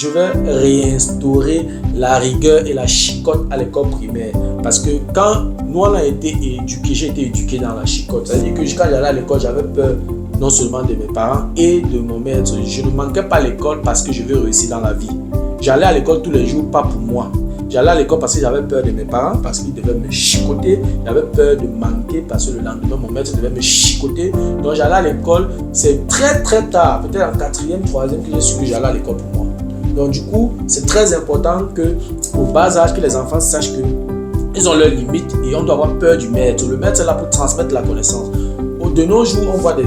je vais réinstaurer la rigueur et la chicotte à l'école primaire. Parce que quand nous on a été éduqués, j'ai été éduqué dans la chicotte. C'est-à-dire que quand j'allais à l'école, j'avais peur non seulement de mes parents et de mon maître. Je ne manquais pas l'école parce que je veux réussir dans la vie. J'allais à l'école tous les jours, pas pour moi. J'allais à l'école parce que j'avais peur de mes parents, parce qu'ils devaient me chicoter. J'avais peur de manquer parce que le lendemain, mon maître devait me chicoter. Donc j'allais à l'école, c'est très très tard, peut-être en 4e, 3e, que j'ai su que j'allais à l'école pour moi. Donc du coup, c'est très important qu'au bas âge, que les enfants sachent qu'ils ont leurs limites et on doit avoir peur du maître. Le maître est là pour transmettre la connaissance. De nos jours, on voit des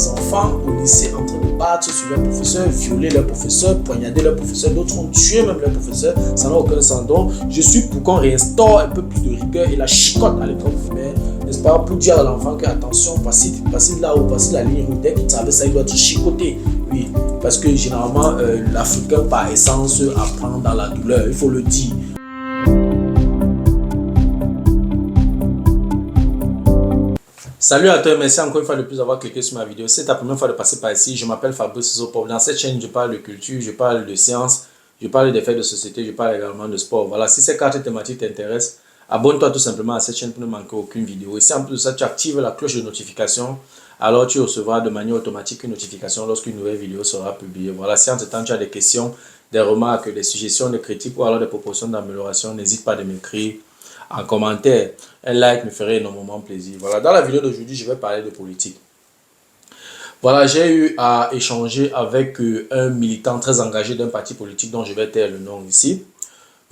enfants au lycée en train de battre sur leur professeur, violer leur professeur, poignarder leur professeur, d'autres ont tué même leur professeur, ça n'a aucun sens. Donc, je suis pour qu'on réinstaure un peu plus de rigueur et la chicotte à l'école primaire, n'est-ce pas, pour dire à l'enfant que attention, passez là-haut, passez la ligne rouge, dès qu'il traverse ça, il doit être chicoté. Oui, parce que généralement, l'Africain par essence apprend dans la douleur, il faut le dire. Salut à toi, merci encore une fois de plus d'avoir cliqué sur ma vidéo. Si c'est ta première fois de passer par ici, je m'appelle Fabrice Sissoko. Dans cette chaîne, je parle de culture, je parle de science, je parle des faits de société, je parle également de sport. Voilà, si ces 4 thématiques t'intéressent, abonne-toi tout simplement à cette chaîne pour ne manquer aucune vidéo. Et si en plus de ça, tu actives la cloche de notification, alors tu recevras de manière automatique une notification lorsqu'une nouvelle vidéo sera publiée. Voilà, si en ce temps tu as des questions, des remarques, des suggestions, des critiques ou alors des propositions d'amélioration, n'hésite pas à m'écrire en commentaire. Un like me ferait énormément plaisir. Voilà, dans la vidéo d'aujourd'hui, je vais parler de politique. Voilà, j'ai eu à échanger avec un militant très engagé d'un parti politique dont je vais taire le nom ici.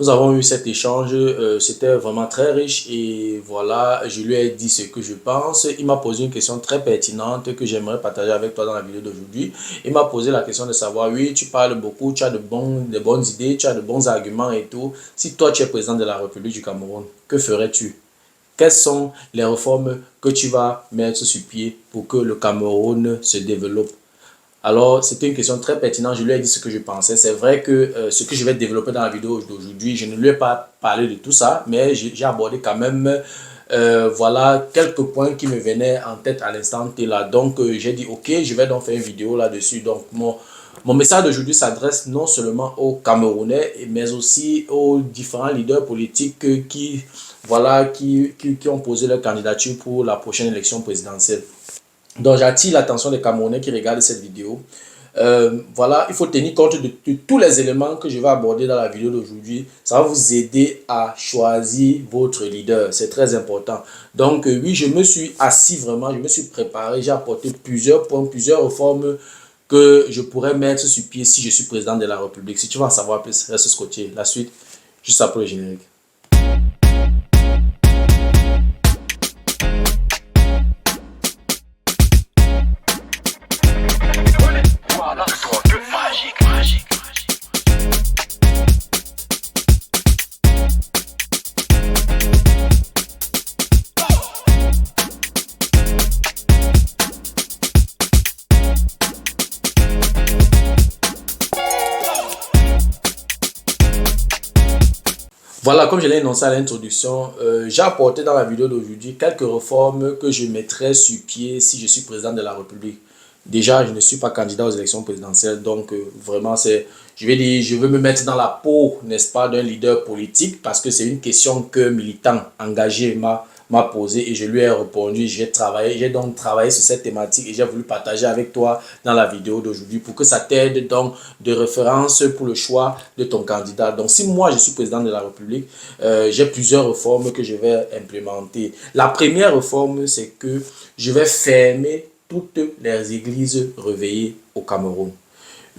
Nous avons eu cet échange, c'était vraiment très riche et voilà, je lui ai dit ce que je pense. Il m'a posé une question très pertinente que j'aimerais partager avec toi dans la vidéo d'aujourd'hui. Il m'a posé la question de savoir, oui, tu parles beaucoup, tu as de bonnes idées, tu as de bons arguments et tout. Si toi, tu es président de la République du Cameroun, que ferais-tu? Quelles sont les réformes que tu vas mettre sur pied pour que le Cameroun se développe? Alors, c'était une question très pertinente. Je lui ai dit ce que je pensais. C'est vrai que ce que je vais développer dans la vidéo d'aujourd'hui, je ne lui ai pas parlé de tout ça, mais j'ai abordé quand même voilà, quelques points qui me venaient en tête à l'instant T là. Donc, j'ai dit, ok, je vais donc faire une vidéo là-dessus. Donc, mon message d'aujourd'hui s'adresse non seulement aux Camerounais, mais aussi aux différents leaders politiques qui ont posé leur candidature pour la prochaine élection présidentielle. Donc, j'attire l'attention des Camerounais qui regardent cette vidéo. Voilà, il faut tenir compte de tous les éléments que je vais aborder dans la vidéo d'aujourd'hui. Ça va vous aider à choisir votre leader. C'est très important. Donc, oui, je me suis assis vraiment, je me suis préparé. J'ai apporté plusieurs points, plusieurs réformes que je pourrais mettre sur pied si je suis président de la République. Si tu veux en savoir plus, reste scotché. La suite, juste après le générique. Voilà, comme je l'ai énoncé à l'introduction, j'ai apporté dans la vidéo d'aujourd'hui quelques réformes que je mettrai sur pied si je suis président de la République. Déjà, je ne suis pas candidat aux élections présidentielles, donc vraiment, je veux me mettre dans la peau, n'est-ce pas, d'un leader politique parce que c'est une question que militant engagé m'a posé et je lui ai répondu. J'ai donc travaillé sur cette thématique et j'ai voulu partager avec toi dans la vidéo d'aujourd'hui pour que ça t'aide donc de référence pour le choix de ton candidat. Donc, si moi je suis président de la République, j'ai plusieurs réformes que je vais implémenter. La première réforme, c'est que je vais fermer toutes les églises réveillées au Cameroun.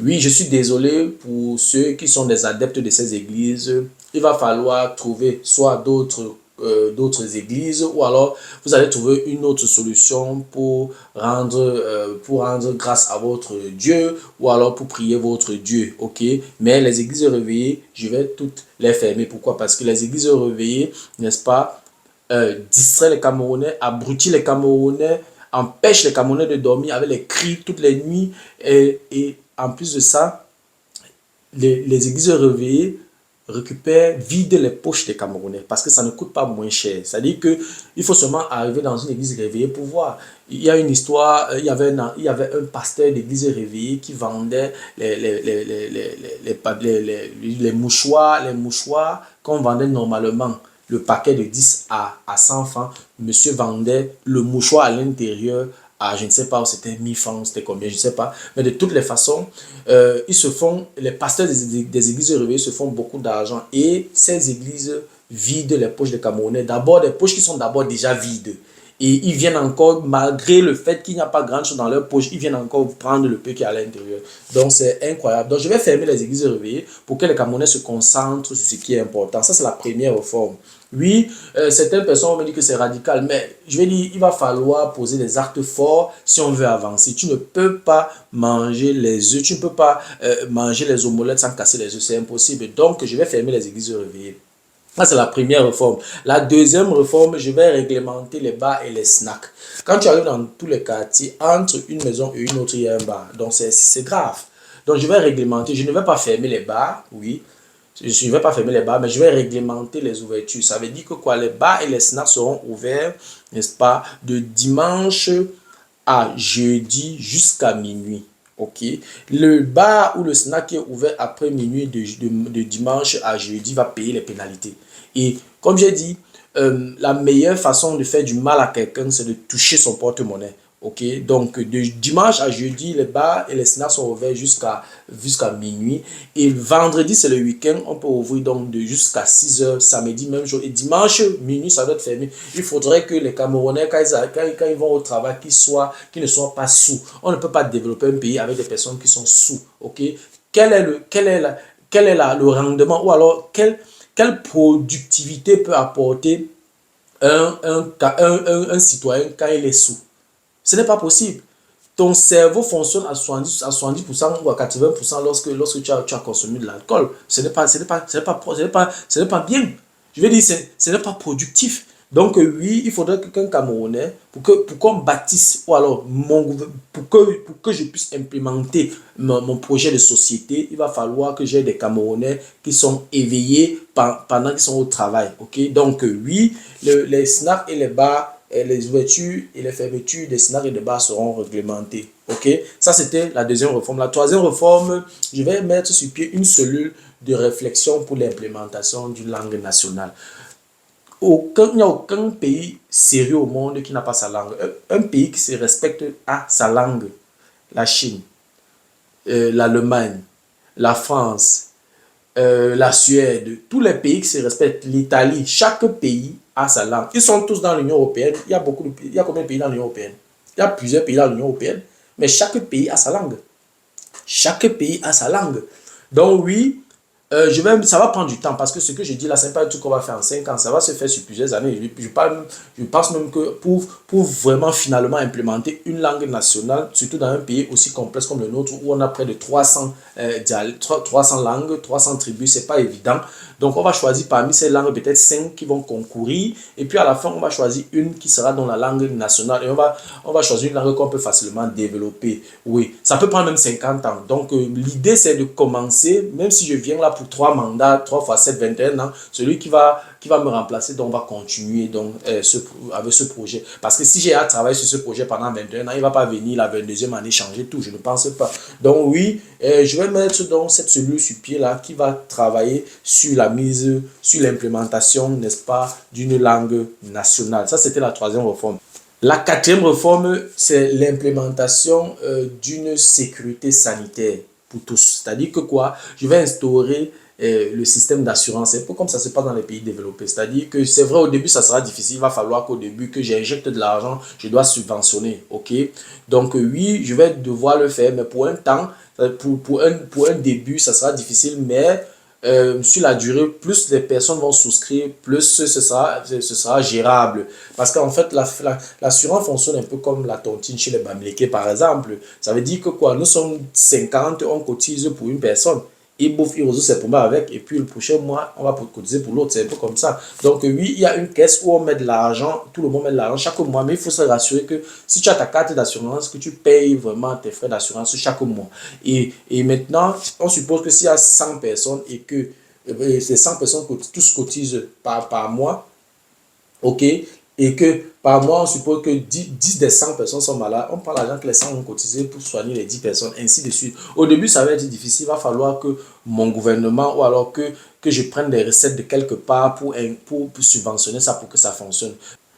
Oui, je suis désolé pour ceux qui sont des adeptes de ces églises. Il va falloir trouver soit d'autres églises ou alors vous allez trouver une autre solution pour rendre grâce à votre Dieu ou alors pour prier votre Dieu, ok? Mais les églises réveillées, je vais toutes les fermer. Pourquoi? Parce que les églises réveillées, n'est-ce pas, distraient les Camerounais, abrutissent les Camerounais, empêchent les Camerounais de dormir avec les cris toutes les nuits et en plus de ça, les églises réveillées vide les poches des Camerounais parce que ça ne coûte pas moins cher. C'est-à-dire qu'il faut seulement arriver dans une église réveillée pour voir. Il y a une histoire, il y avait un pasteur d'église réveillée qui vendait les mouchoirs qu'on vendait normalement. Le paquet de 10 à 100 francs, monsieur vendait le mouchoir à l'intérieur à, je ne sais pas, c'était 1000 francs, c'était combien, je ne sais pas. Mais de toutes les façons, les pasteurs des églises réveillées se font beaucoup d'argent et ces églises vident les poches des Camerounais. D'abord, des poches qui sont d'abord déjà vides. Et ils viennent encore, malgré le fait qu'il n'y a pas grand chose dans leur poche, ils viennent encore prendre le peu qui est à l'intérieur. Donc c'est incroyable. Donc je vais fermer les églises réveillées pour que les Camerounais se concentrent sur ce qui est important. Ça, c'est la première réforme. Oui, certaines personnes vont me dire que c'est radical, mais je vais dire, il va falloir poser des actes forts si on veut avancer. Tu ne peux pas manger les œufs, tu ne peux pas manger les omelettes sans casser les œufs, c'est impossible. Donc je vais fermer les églises réveillées. Ça, c'est la première réforme. La deuxième réforme, je vais réglementer les bars et les snacks. Quand tu arrives dans tous les quartiers, entre une maison et une autre, il y a un bar. Donc, c'est grave. Donc, je vais réglementer. Je ne vais pas fermer les bars, oui. Je ne vais pas fermer les bars, mais je vais réglementer les ouvertures. Ça veut dire que quoi, les bars et les snacks seront ouverts, n'est-ce pas, de dimanche à jeudi jusqu'à minuit. Ok, le bar ou le snack qui est ouvert après minuit de dimanche à jeudi va payer les pénalités. Et comme j'ai dit, la meilleure façon de faire du mal à quelqu'un, c'est de toucher son porte-monnaie. Ok, donc de dimanche à jeudi, les bars et les snacks sont ouverts jusqu'à minuit. Et le vendredi, c'est le week-end, on peut ouvrir donc jusqu'à 6 heures, samedi, même jour. Et dimanche, minuit, ça doit être fermé. Il faudrait que les Camerounais, quand ils vont au travail, qu'ils ne soient pas sous. On ne peut pas développer un pays avec des personnes qui sont sous. Ok, quel est le rendement ou alors quelle productivité peut apporter un citoyen quand il est sous? Ce n'est pas possible. Ton cerveau fonctionne à 70% ou à 80% lorsque tu as consommé de l'alcool. Ce n'est pas bien. Je veux dire, ce n'est pas productif. Donc oui, il faudrait qu'un Camerounais, pour qu'on bâtisse, ou alors pour que je puisse implémenter mon projet de société, il va falloir que j'ai des Camerounais qui sont éveillés pendant qu'ils sont au travail. Ok? Donc oui, les snacks et les bars, et les ouvertures et les fermetures des snacks et des bars seront réglementées. Ok? Ça, c'était la deuxième réforme. La troisième réforme, je vais mettre sur pied une cellule de réflexion pour l'implémentation d'une langue nationale. Il n'y a aucun pays sérieux au monde qui n'a pas sa langue. Un pays qui se respecte a sa langue. La Chine, l'Allemagne, la France, la Suède, tous les pays qui se respectent, l'Italie, chaque pays a sa langue. Ils sont tous dans l'Union européenne. Il y a combien de pays dans l'Union européenne? Il y a plusieurs pays dans l'Union européenne, mais chaque pays a sa langue. Chaque pays a sa langue. Donc oui, ça va prendre du temps parce que ce que je dis là, ce n'est pas un truc qu'on va faire en 5 ans, ça va se faire sur plusieurs années. Je pense même que pour vraiment finalement implémenter une langue nationale, surtout dans un pays aussi complexe comme le nôtre, où on a près de 300 langues, 300 tribus, c'est pas évident. Donc on va choisir parmi ces langues peut-être 5 qui vont concourir, et puis à la fin on va choisir une qui sera dans la langue nationale, et on va choisir une langue qu'on peut facilement développer. Oui, ça peut prendre même 50 ans. Donc l'idée c'est de commencer, même si je viens là pour 3 mandats, 3 fois 7, 21 ans, celui qui va me remplacer, donc on va continuer donc, avec ce projet. Parce que si j'ai à travailler sur ce projet pendant 21 ans, il ne va pas venir la 22e année changer tout, je ne pense pas. Donc oui, je vais mettre donc cette cellule sur pied là qui va travailler sur l'implémentation, n'est-ce pas, d'une langue nationale. Ça, c'était la troisième réforme. La quatrième réforme, c'est l'implémentation d'une sécurité sanitaire pour tous. C'est-à-dire que quoi? Je vais instaurer le système d'assurance. C'est un peu comme ça se passe dans les pays développés. C'est-à-dire que c'est vrai, au début, ça sera difficile. Il va falloir qu'au début, que j'injecte de l'argent, je dois subventionner. OK? Donc, oui, je vais devoir le faire, mais pour un temps, pour un début, ça sera difficile, mais sur la durée, plus les personnes vont souscrire, plus ce sera gérable. Parce qu'en fait, l'assurance fonctionne un peu comme la tontine chez les Bamileke, par exemple. Ça veut dire que quoi, nous sommes 50, on cotise pour une personne. Il bouffe, il résout ses problèmes avec, et puis le prochain mois, on va cotiser pour l'autre. C'est un peu comme ça. Donc oui, il y a une caisse où on met de l'argent, tout le monde met de l'argent chaque mois, mais il faut se rassurer que si tu as ta carte d'assurance, que tu payes vraiment tes frais d'assurance chaque mois. Et maintenant, on suppose que s'il y a 100 personnes et que ces 100 personnes tous cotisent par mois, ok, et que par mois, on suppose que 10 des 100 personnes sont malades, on prend l'argent que les 100 ont cotisé pour soigner les 10 personnes, ainsi de suite. Au début, ça va être difficile, il va falloir que mon gouvernement ou alors que je prenne des recettes de quelque part pour subventionner ça, pour que ça fonctionne.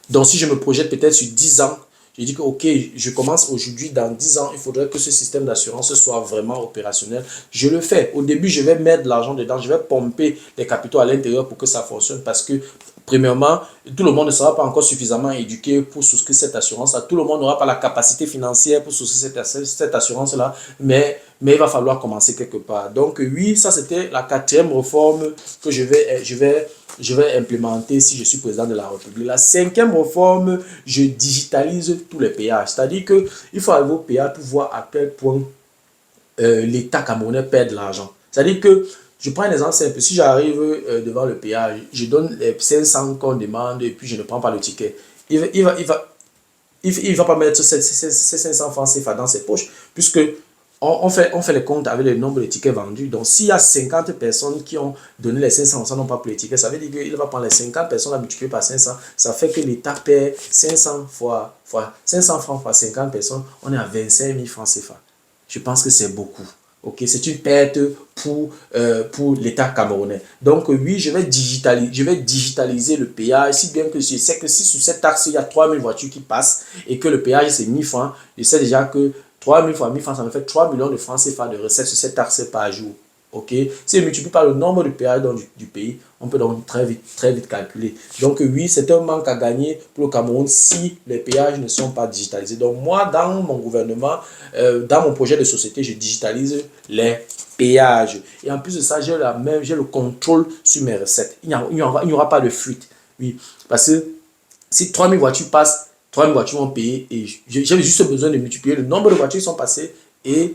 Donc, si je me projette peut-être sur 10 ans, je dis que, ok, je commence aujourd'hui, dans 10 ans, il faudrait que ce système d'assurance soit vraiment opérationnel. Je le fais. Au début, je vais mettre de l'argent dedans, je vais pomper les capitaux à l'intérieur pour que ça fonctionne parce que, premièrement, tout le monde ne sera pas encore suffisamment éduqué pour souscrire cette assurance-là. Tout le monde n'aura pas la capacité financière pour souscrire cette assurance-là, mais il va falloir commencer quelque part. Donc, oui, ça, c'était la 4e réforme que je vais implémenter si je suis président de la République. La 5e réforme, je digitalise tous les péages. C'est-à-dire qu'il faut arriver au péage pour voir à quel point l'État camerounais perd de l'argent. C'est-à-dire que, je prends un exemple simple, si j'arrive devant le péage, je donne les 500 qu'on demande et puis je ne prends pas le ticket. Il va pas mettre ces 500 francs CFA dans ses poches puisque on fait les comptes avec le nombre de tickets vendus. Donc, s'il y a 50 personnes qui ont donné les 500, n'ont pas pris les tickets, ça veut dire qu'il va prendre les 50 personnes à multiplier par 500. Ça fait que l'État perd 500 500 francs fois 50 personnes. On est à 25 000 francs CFA. Je pense que c'est beaucoup. Ok, c'est une perte pour l'État camerounais. Donc, oui, je vais digitaliser le péage, si bien que je sais que si sur cette taxe, il y a 3000 voitures qui passent et que le péage, c'est 1000 francs, je sais déjà que 3000 fois 1000 francs, ça me fait 3 millions de francs CFA de recettes sur cette taxe par jour. Ok, si on multiplie par le nombre de péages du pays, on peut donc très vite calculer. Donc oui, c'est un manque à gagner pour le Cameroun si les péages ne sont pas digitalisés. Donc moi, dans mon gouvernement, dans mon projet de société, je digitalise les péages. Et en plus de ça, j'ai le contrôle sur mes recettes. Il n'y aura pas de fuite. Oui, parce que si 3000 voitures passent, 3000 voitures vont payer et j'ai juste besoin de multiplier le nombre de voitures qui sont passées et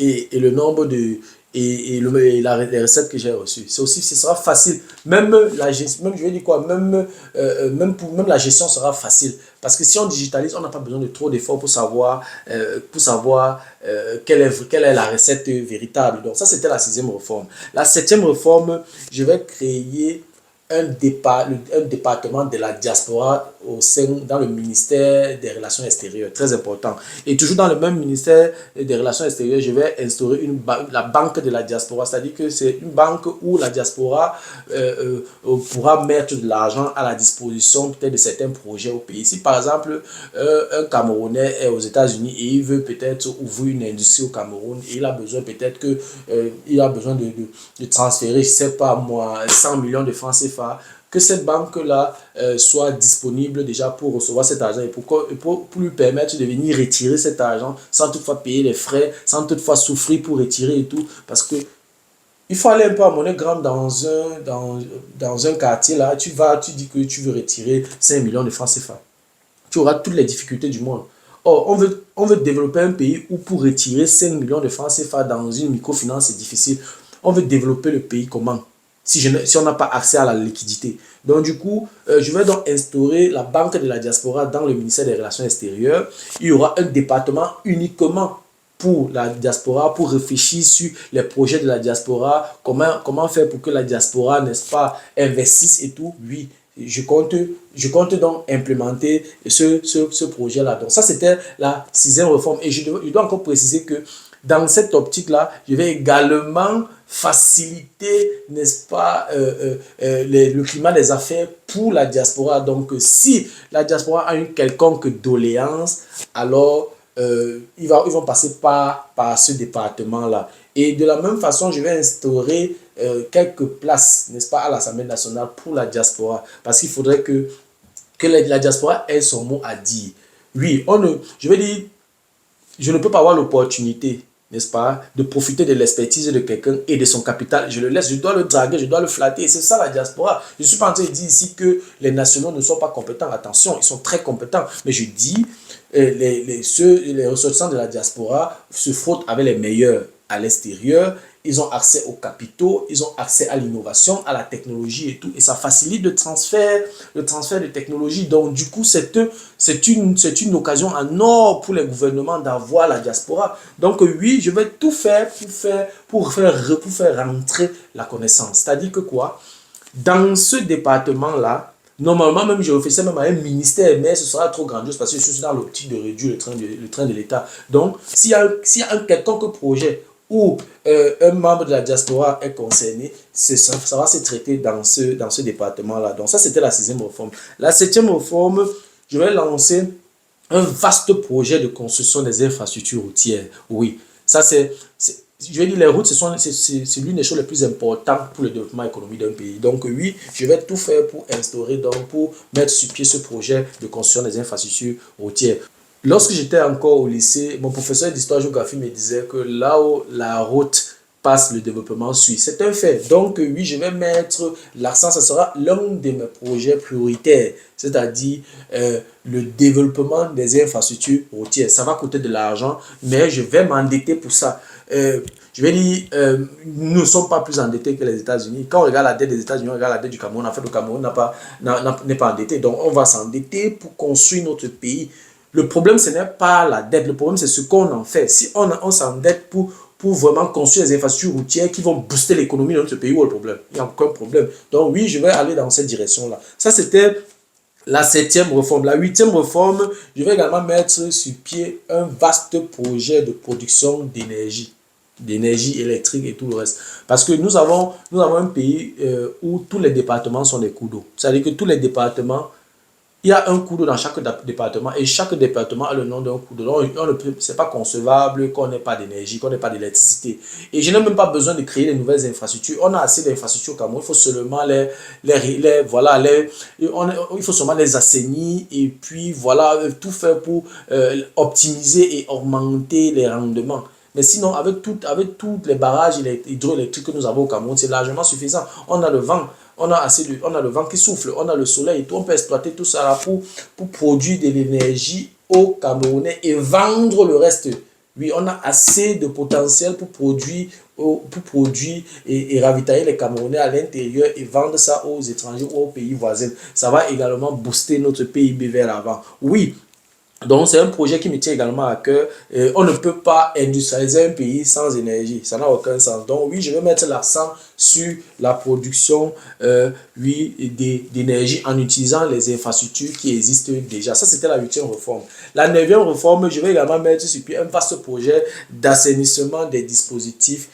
le nombre de les recettes que j'ai reçues. Ce sera facile. Même la gestion, même je vais dire quoi, même la gestion sera facile. Parce que si on digitalise, on n'a pas besoin de trop d'efforts pour savoir quelle est la recette véritable. Donc ça, c'était la 6e réforme. La 7e réforme, je vais créer un département de la diaspora dans le ministère des Relations extérieures, très important. Et toujours dans le même ministère des Relations extérieures, je vais instaurer la banque de la diaspora, c'est-à-dire que c'est une banque où la diaspora pourra mettre de l'argent à la disposition peut-être de certains projets au pays. Si par exemple, un Camerounais est aux États-Unis et il veut peut-être ouvrir une industrie au Cameroun et il a besoin peut-être de transférer, je ne sais pas moi, 100 millions de francs CFA, que cette banque-là soit disponible déjà pour recevoir cet argent et pour lui permettre de venir retirer cet argent sans toutefois payer les frais, sans toutefois souffrir pour retirer et tout. Parce que il faut aller un peu à monnaie grande dans un quartier là, tu dis que tu veux retirer 5 millions de francs CFA. Tu auras toutes les difficultés du monde. Or, on veut développer un pays où pour retirer 5 millions de francs CFA dans une microfinance, c'est difficile. On veut développer le pays comment? Si on n'a pas accès à la liquidité. Donc, du coup, je vais donc instaurer la banque de la diaspora dans le ministère des Relations extérieures. Il y aura un département uniquement pour la diaspora, pour réfléchir sur les projets de la diaspora, comment faire pour que la diaspora, n'est-ce pas, investisse et tout. Oui, je compte donc implémenter ce projet-là. Donc, ça, c'était la 6e réforme. Et je dois encore préciser que dans cette optique-là, je vais également faciliter, n'est-ce pas, le climat des affaires pour la diaspora. Donc, si la diaspora a une quelconque doléance, alors ils vont passer par ce département-là. Et de la même façon, je vais instaurer quelques places, n'est-ce pas, à l'Assemblée nationale pour la diaspora. Parce qu'il faudrait que la diaspora ait son mot à dire. Oui, je vais dire, je ne peux pas avoir l'opportunité, n'est-ce pas, de profiter de l'expertise de quelqu'un et de son capital. Je le laisse, je dois le draguer, je dois le flatter. Et c'est ça la diaspora. Je ne suis pas en train de dire ici que les nationaux ne sont pas compétents. Attention, ils sont très compétents. Mais je dis, les ressortissants de la diaspora se frottent avec les meilleurs à l'extérieur ils ont accès aux capitaux, ils ont accès à l'innovation, à la technologie et tout. Et ça facilite le transfert de technologie. Donc, du coup, c'est une occasion en or pour les gouvernements d'avoir la diaspora. Donc, oui, je vais tout faire pour faire rentrer la connaissance. C'est-à-dire que quoi? Dans ce département-là, normalement, même je réfléchissais même à un ministère, mais ce sera trop grandiose parce que je suis dans l'optique de réduire le train de l'État. Donc, s'il y a un quelconque projet où un membre de la diaspora est concerné, ça va se traiter dans ce département-là. Donc, ça, c'était la 6e réforme. La 7e réforme, je vais lancer un vaste projet de construction des infrastructures routières. Oui, ça je vais dire, les routes, c'est l'une des choses les plus importantes pour le développement économique d'un pays. Donc oui, je vais tout faire pour instaurer, donc pour mettre sur pied ce projet de construction des infrastructures routières. Lorsque j'étais encore au lycée, mon professeur d'histoire-géographie me disait que là où la route passe, le développement suit. C'est un fait. Donc oui, je vais mettre l'accent, ça sera l'un de mes projets prioritaires, c'est-à-dire le développement des infrastructures routières. Ça va coûter de l'argent, mais je vais m'endetter pour ça. Je vais dire, nous ne sommes pas plus endettés que les États-Unis. Quand on regarde la dette des États-Unis, on regarde la dette du Cameroun. En fait, le Cameroun n'est pas endetté. Donc, on va s'endetter pour construire notre pays. Le problème, ce n'est pas la dette. Le problème, c'est ce qu'on en fait. Si on s'endette pour vraiment construire des infrastructures routières qui vont booster l'économie de notre pays, où est le problème? Il n'y a aucun problème. Donc, oui, je vais aller dans cette direction-là. Ça, c'était la 7e réforme. La 8e réforme, je vais également mettre sur pied un vaste projet de production d'énergie électrique et tout le reste. Parce que nous avons un pays où tous les départements sont des cours d'eau. C'est-à-dire que tous les départements, il y a un cours d'eau dans chaque département et chaque département a le nom d'un cours d'eau. Ce n'est pas concevable qu'on n'ait pas d'énergie, qu'on n'ait pas d'électricité. Et je n'ai même pas besoin de créer de nouvelles infrastructures. On a assez d'infrastructures au Cameroun. Il faut seulement il faut seulement les assainir et puis voilà, tout faire pour optimiser et augmenter les rendements. Mais sinon, avec tous les barrages hydroélectriques que nous avons au Cameroun, c'est largement suffisant. On a le vent, on a le vent qui souffle, on a le soleil et tout. On peut exploiter tout ça là pour produire de l'énergie aux Camerounais et vendre le reste. Oui, on a assez de potentiel pour produire et ravitailler les Camerounais à l'intérieur et vendre ça aux étrangers ou aux pays voisins. Ça va également booster notre PIB vers l'avant. Oui. Donc, c'est un projet qui me tient également à cœur. On ne peut pas industrialiser un pays sans énergie. Ça n'a aucun sens. Donc, oui, je vais mettre l'accent sur la production d'énergie en utilisant les infrastructures qui existent déjà. Ça, c'était la 8e réforme. La 9e réforme, je vais également mettre sur pied un vaste projet d'assainissement des dispositifs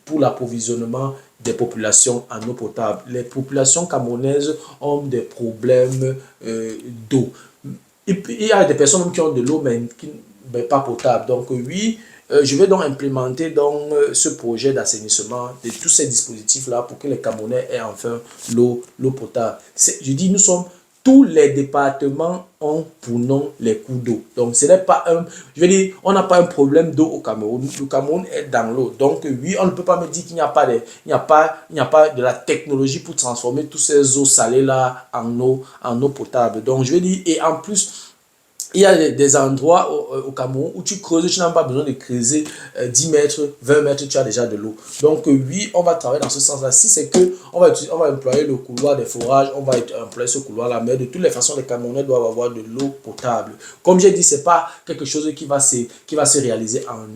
pour l'approvisionnement des populations en eau potable. Les populations camerounaises ont des problèmes d'eau. Il y a des personnes qui ont de l'eau, mais pas potable. Donc oui, je vais donc implémenter ce projet d'assainissement de tous ces dispositifs-là pour que les Camerounais aient enfin l'eau potable. Je dis, tous les départements ont pour nom les cours d'eau. Donc ce n'est pas on n'a pas un problème d'eau au Cameroun. Le Cameroun est dans l'eau. Donc oui, on ne peut pas me dire qu'il n'y a pas de la technologie pour transformer toutes ces eaux salées-là en eau potable. Donc je vais dire, et en plus, il y a des endroits au Cameroun où tu creuses, tu n'as pas besoin de creuser 10 mètres, 20 mètres, tu as déjà de l'eau. Donc oui, on va travailler dans ce sens-là. Si c'est que on va employer le couloir des forages, on va employer ce couloir-là, mais de toutes les façons, les Camerounais doivent avoir de l'eau potable. Comme j'ai dit, ce n'est pas quelque chose qui va se réaliser en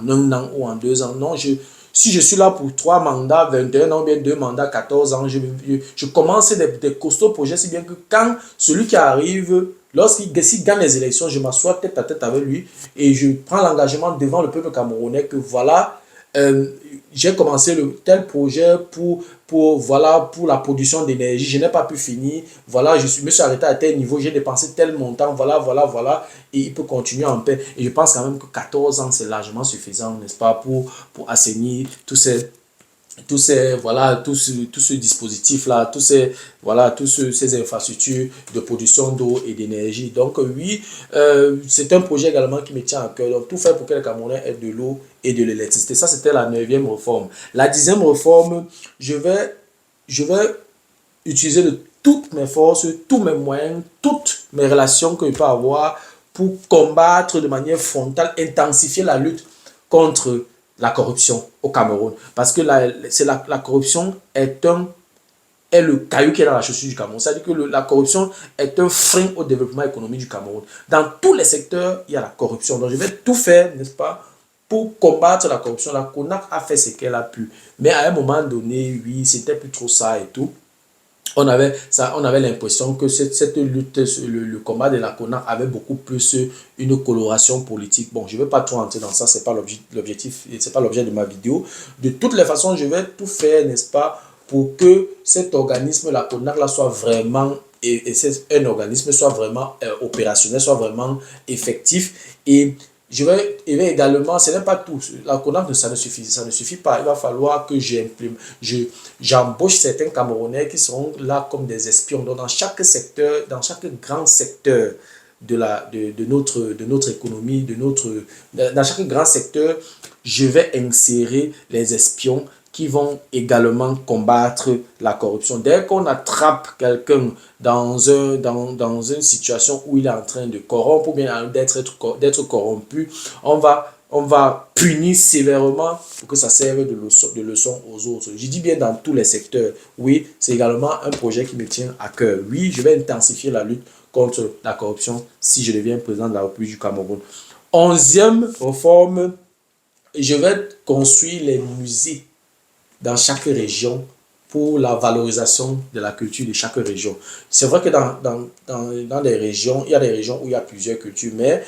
1 an ou en 2 ans. Non, si je suis là pour 3 mandats, 21 ans, bien 2 mandats, 14 ans, je commence des costauds projets, si bien que quand celui qui arrive, s'il gagne les élections, je m'assois tête à tête avec lui et je prends l'engagement devant le peuple camerounais que voilà, j'ai commencé tel projet pour la production d'énergie, je n'ai pas pu finir, voilà, me suis arrêté à tel niveau, j'ai dépensé tel montant, voilà, et il peut continuer en paix. Et je pense quand même que 14 ans, c'est largement suffisant, n'est-ce pas, pour assainir tout ce dispositif-là, ces infrastructures de production d'eau et d'énergie. Donc oui, c'est un projet également qui me tient à cœur. Donc tout faire pour que les Camerounais aient de l'eau et de l'électricité. Ça, c'était la 9e réforme. La 10e réforme, je vais utiliser de toutes mes forces, tous mes moyens, toutes mes relations que je peux avoir pour combattre de manière frontale, intensifier la lutte contre la corruption au Cameroun. Parce que la corruption est le caillou qui est dans la chaussure du Cameroun. C'est-à-dire que la corruption est un frein au développement économique du Cameroun. Dans tous les secteurs, il y a la corruption. Donc, je vais tout faire, n'est-ce pas, pour combattre la corruption. La CONAC a fait ce qu'elle a pu. Mais à un moment donné, oui, c'était plus trop ça et tout. On avait l'impression que cette lutte, le combat de la CONAC avait beaucoup plus une coloration politique. Bon, je ne vais pas trop entrer dans ça, ce n'est pas l'objectif, ce n'est pas l'objet de ma vidéo. De toutes les façons, je vais tout faire, n'est-ce pas, pour que cet organisme, la CONAC, là, soit vraiment, un organisme soit vraiment opérationnel, soit vraiment effectif. Et je vais également, ce n'est pas tout, la CONAC, ça ne suffit pas. Il va falloir que j'embauche certains Camerounais qui seront là comme des espions. Donc, dans chaque secteur, dans chaque grand secteur de notre économie, dans chaque grand secteur, je vais insérer les espions qui vont également combattre la corruption. Dès qu'on attrape quelqu'un dans une situation où il est en train de corrompre ou bien d'être corrompu, on va punir sévèrement pour que ça serve de leçon aux autres. Je dis bien dans tous les secteurs. Oui, c'est également un projet qui me tient à cœur. Oui, je vais intensifier la lutte contre la corruption si je deviens président de la République du Cameroun. 11e réforme, je vais construire les musées dans chaque région pour la valorisation de la culture de chaque région. C'est vrai que dans des régions, il y a des régions où il y a plusieurs cultures, mais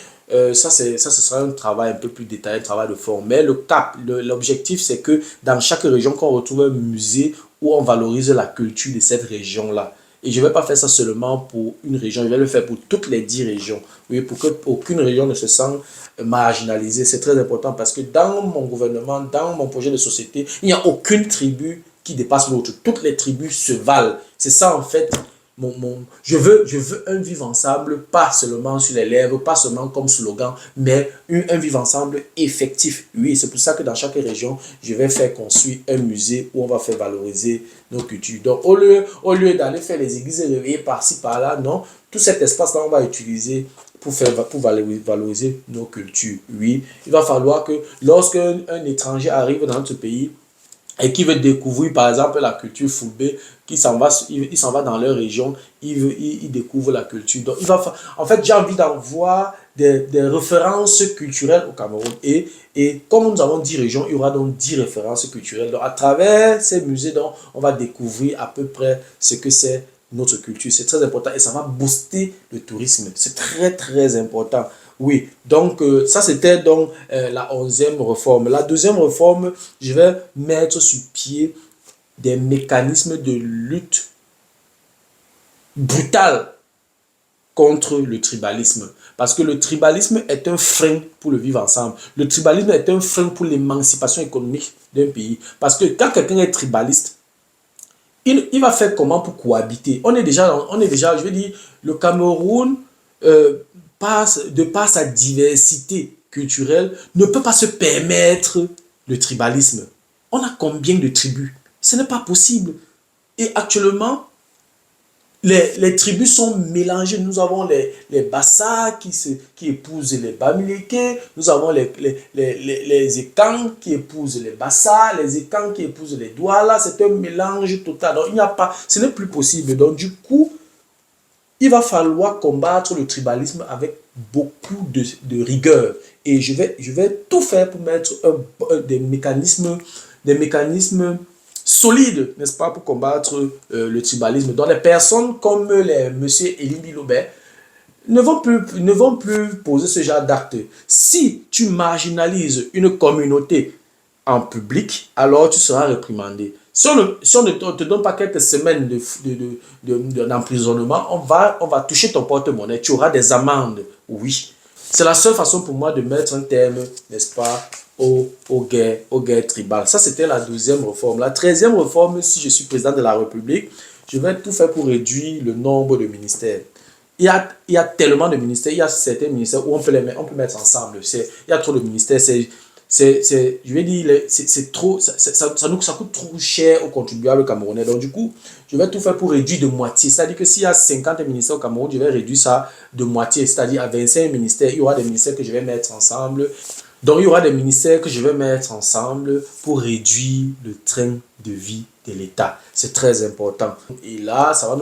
ça, ce sera un travail un peu plus détaillé, un travail de forme. Mais l'objectif, c'est que dans chaque région, qu'on retrouve un musée où on valorise la culture de cette région-là. Et je ne vais pas faire ça seulement pour une région, je vais le faire pour toutes les 10 régions. Oui, pour qu'aucune région ne se sente marginalisée. C'est très important parce que dans mon gouvernement, dans mon projet de société, il n'y a aucune tribu qui dépasse l'autre. Toutes les tribus se valent. C'est ça en fait. Je veux un vivre ensemble, pas seulement sur les lèvres, pas seulement comme slogan, mais un vivre ensemble effectif. Oui, c'est pour ça que dans chaque région, je vais faire construire un musée où on va faire valoriser nos cultures. Donc, au lieu d'aller faire les églises réveillées par-ci, par-là, non, tout cet espace-là, on va utiliser pour valoriser nos cultures. Oui, il va falloir que lorsqu'un étranger arrive dans notre pays, et qui veut découvrir par exemple la culture Fulbe, il s'en va dans leur région, il découvre la culture. Donc, en fait, j'ai envie d'avoir des références culturelles au Cameroun. Et comme nous avons 10 régions, il y aura donc 10 références culturelles. Donc, à travers ces musées, donc, on va découvrir à peu près ce que c'est notre culture. C'est très important et ça va booster le tourisme. C'est très, très important. Oui, donc ça c'était donc la 11e réforme. La 2e réforme, je vais mettre sur pied des mécanismes de lutte brutale contre le tribalisme. Parce que le tribalisme est un frein pour le vivre ensemble. Le tribalisme est un frein pour l'émancipation économique d'un pays. Parce que quand quelqu'un est tribaliste, il va faire comment pour cohabiter? On est déjà, je veux dire, le Cameroun... de par sa diversité culturelle, ne peut pas se permettre le tribalisme. On a combien de tribus? Ce n'est pas possible. Et actuellement, les tribus sont mélangées. Nous avons les Bassa qui épousent les Bamileke, nous avons les Ekang qui épousent les Bassa, les Ekang qui épousent les Douala. C'est un mélange total. Donc, ce n'est plus possible. Donc, du coup, il va falloir combattre le tribalisme avec beaucoup de rigueur. Et je vais tout faire pour mettre des mécanismes solides, n'est-ce pas, pour combattre le tribalisme. Donc les personnes comme M. Elie Bilobert ne vont plus poser ce genre d'actes. Si tu marginalises une communauté en public, alors tu seras réprimandé. Si on ne te donne pas quelques semaines d'emprisonnement, on va toucher ton porte-monnaie. Tu auras des amendes. Oui. C'est la seule façon pour moi de mettre un terme, n'est-ce pas, aux guerres tribales. Ça, c'était la 12e réforme. La 13e réforme, si je suis président de la République, je vais tout faire pour réduire le nombre de ministères. Il y a tellement de ministères. Il y a certains ministères où on peut mettre ensemble. Il y a trop de ministères. Je vais dire, c'est trop, ça coûte trop cher aux contribuables camerounais. Donc, du coup, je vais tout faire pour réduire de moitié. C'est-à-dire que s'il y a 50 ministères au Cameroun, je vais réduire ça de moitié. C'est-à-dire à 25 ministères, il y aura des ministères que je vais mettre ensemble. Donc, il y aura des ministères que je vais mettre ensemble pour réduire le train de vie de l'État. C'est très important. Et là, ça va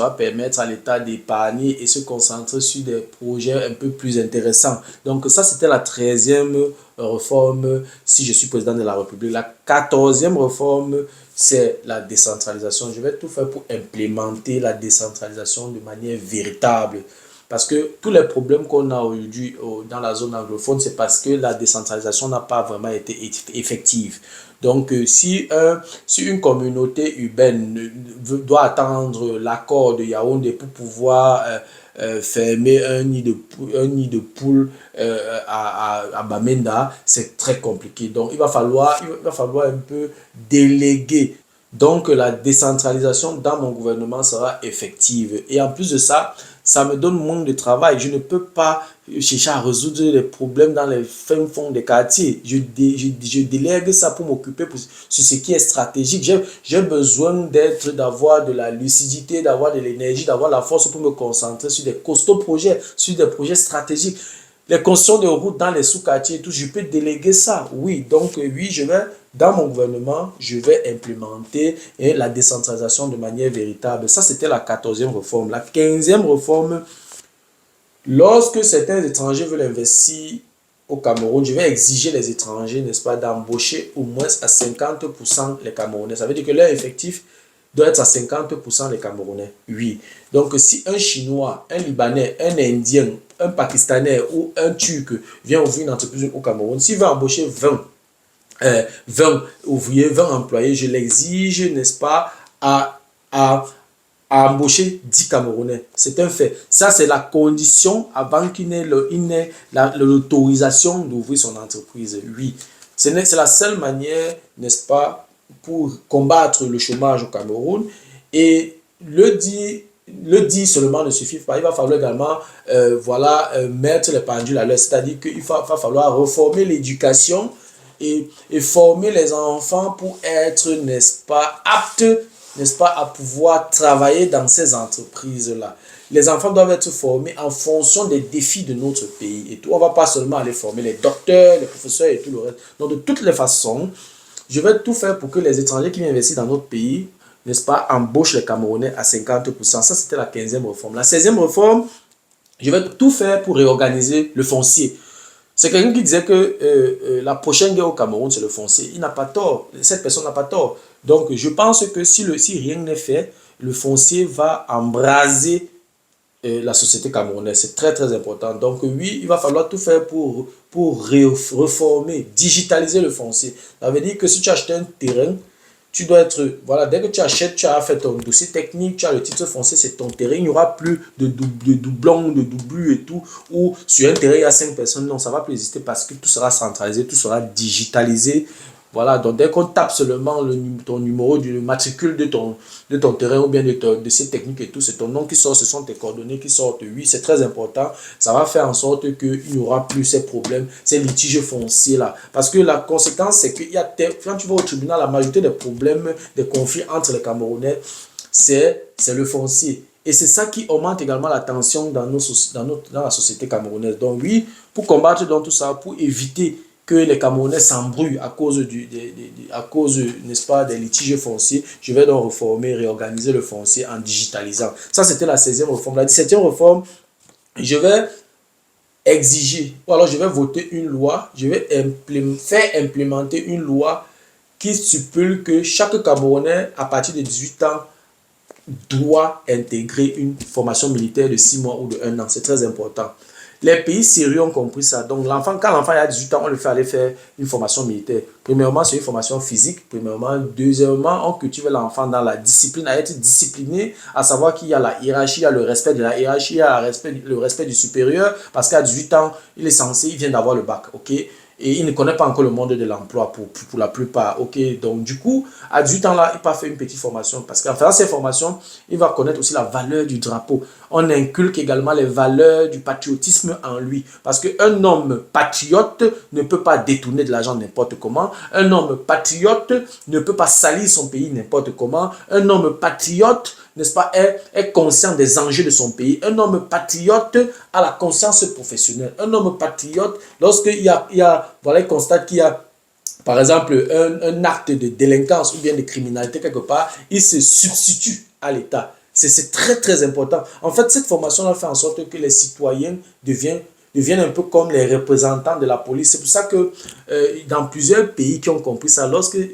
permettre à l'État d'épargner et se concentrer sur des projets un peu plus intéressants. Donc, ça, c'était la 13e réforme si je suis président de la République. La 14e réforme, c'est la décentralisation. Je vais tout faire pour implémenter la décentralisation de manière véritable. Parce que tous les problèmes qu'on a aujourd'hui dans la zone anglophone, c'est parce que la décentralisation n'a pas vraiment été effective. Donc, si une communauté urbaine doit attendre l'accord de Yaoundé pour pouvoir fermer un nid de poule à Bamenda, c'est très compliqué. Donc, il va falloir un peu déléguer. Donc, la décentralisation dans mon gouvernement sera effective. Et en plus de ça, ça me donne moins de travail. Je ne peux pas chercher à résoudre les problèmes dans les fins fonds des quartiers. Je délègue ça pour m'occuper sur ce qui est stratégique. J'ai besoin d'avoir de la lucidité, d'avoir de l'énergie, d'avoir la force pour me concentrer sur des costauds projets, sur des projets stratégiques. Les constructions de routes dans les sous-quartiers et tout, je peux déléguer ça. Oui, donc oui, dans mon gouvernement, je vais implémenter la décentralisation de manière véritable. Ça, c'était la 14e réforme. La 15e réforme, lorsque certains étrangers veulent investir au Cameroun, je vais exiger les étrangers, n'est-ce pas, d'embaucher au moins à 50% les Camerounais. Ça veut dire que leur effectif doit être à 50% les Camerounais. Oui. Donc, si un Chinois, un Libanais, un Indien, un Pakistanais ou un Turc vient ouvrir une entreprise au Cameroun, s'il veut embaucher 20 ouvriers, 20 employés, je l'exige, n'est-ce pas, à embaucher 10 Camerounais. C'est un fait. Ça, c'est la condition avant qu'il n'ait l'autorisation d'ouvrir son entreprise. Oui. C'est la seule manière, n'est-ce pas, pour combattre le chômage au Cameroun. Et le dire seulement ne suffit pas. Il va falloir également mettre les pendules à l'heure. C'est-à-dire qu'il va falloir reformer l'éducation et former les enfants pour être, n'est-ce pas, aptes, n'est-ce pas, à pouvoir travailler dans ces entreprises-là. Les enfants doivent être formés en fonction des défis de notre pays. Et tout. On ne va pas seulement aller former les docteurs, les professeurs et tout le reste. Donc, de toutes les façons, je vais tout faire pour que les étrangers qui viennent investir dans notre pays, n'est-ce pas, embauchent les Camerounais à 50%. Ça, c'était la 15e réforme. La 16e réforme, je vais tout faire pour réorganiser le foncier. C'est quelqu'un qui disait que la prochaine guerre au Cameroun, c'est le foncier. Il n'a pas tort. Cette personne n'a pas tort. Donc, je pense que si rien n'est fait, le foncier va embraser la société camerounaise. C'est très, très important. Donc, oui, il va falloir tout faire pour reformer, digitaliser le foncier. Ça veut dire que si tu achètes un terrain, tu dois être, voilà, dès que tu achètes, tu as fait ton dossier technique, tu as le titre foncier, c'est ton terrain, il n'y aura plus de doublons, de doublures et tout, ou sur un terrain, il y a 5 personnes, non, ça ne va plus exister parce que tout sera centralisé, tout sera digitalisé. Voilà, donc dès qu'on tape seulement ton numéro du matricule de ton terrain ou bien de ces techniques et tout, c'est ton nom qui sort, ce sont tes coordonnées qui sortent. Oui, c'est très important. Ça va faire en sorte qu'il n'y aura plus ces problèmes, ces litiges fonciers là. Parce que la conséquence, c'est que quand tu vas au tribunal, la majorité des problèmes, des conflits entre les Camerounais, c'est le foncier. Et c'est ça qui augmente également la tension dans la société camerounaise. Donc oui, pour combattre dans tout ça, pour éviter que les Camerounais s'embrouillent à cause, n'est-ce pas, des litiges fonciers, je vais donc réorganiser le foncier en digitalisant. Ça, c'était la 16e réforme. La 17e réforme, je vais exiger, ou alors je vais voter une loi, je vais faire implémenter une loi qui stipule que chaque Camerounais, à partir de 18 ans, doit intégrer une formation militaire de 6 mois ou de 1 an. C'est très important. Les pays sérieux ont compris ça. Donc, quand l'enfant a 18 ans, on le fait aller faire une formation militaire. Premièrement, c'est une formation physique. Premièrement. Deuxièmement, on cultive l'enfant dans la discipline, à être discipliné, à savoir qu'il y a la hiérarchie, il y a le respect de la hiérarchie, il y a le respect du supérieur. Parce qu'à 18 ans, il vient d'avoir le bac. OK? Et il ne connaît pas encore le monde de l'emploi pour la plupart. OK, donc du coup, à 18 ans là, il peut faire une petite formation. Parce qu'en faisant cette formation, il va connaître aussi la valeur du drapeau. On inculque également les valeurs du patriotisme en lui. Parce qu'un homme patriote ne peut pas détourner de l'argent n'importe comment. Un homme patriote ne peut pas salir son pays n'importe comment. Un homme patriote n'est-ce pas, est conscient des enjeux de son pays. Un homme patriote a la conscience professionnelle. Un homme patriote, lorsqu'il voilà, il constate qu'il y a par exemple, un acte de délinquance ou bien de criminalité quelque part, il se substitue à l'État. C'est très, très important. En fait, cette formation-là fait en sorte que les citoyens deviennent un peu comme les représentants de la police. C'est pour ça que dans plusieurs pays qui ont compris ça, lorsqu'il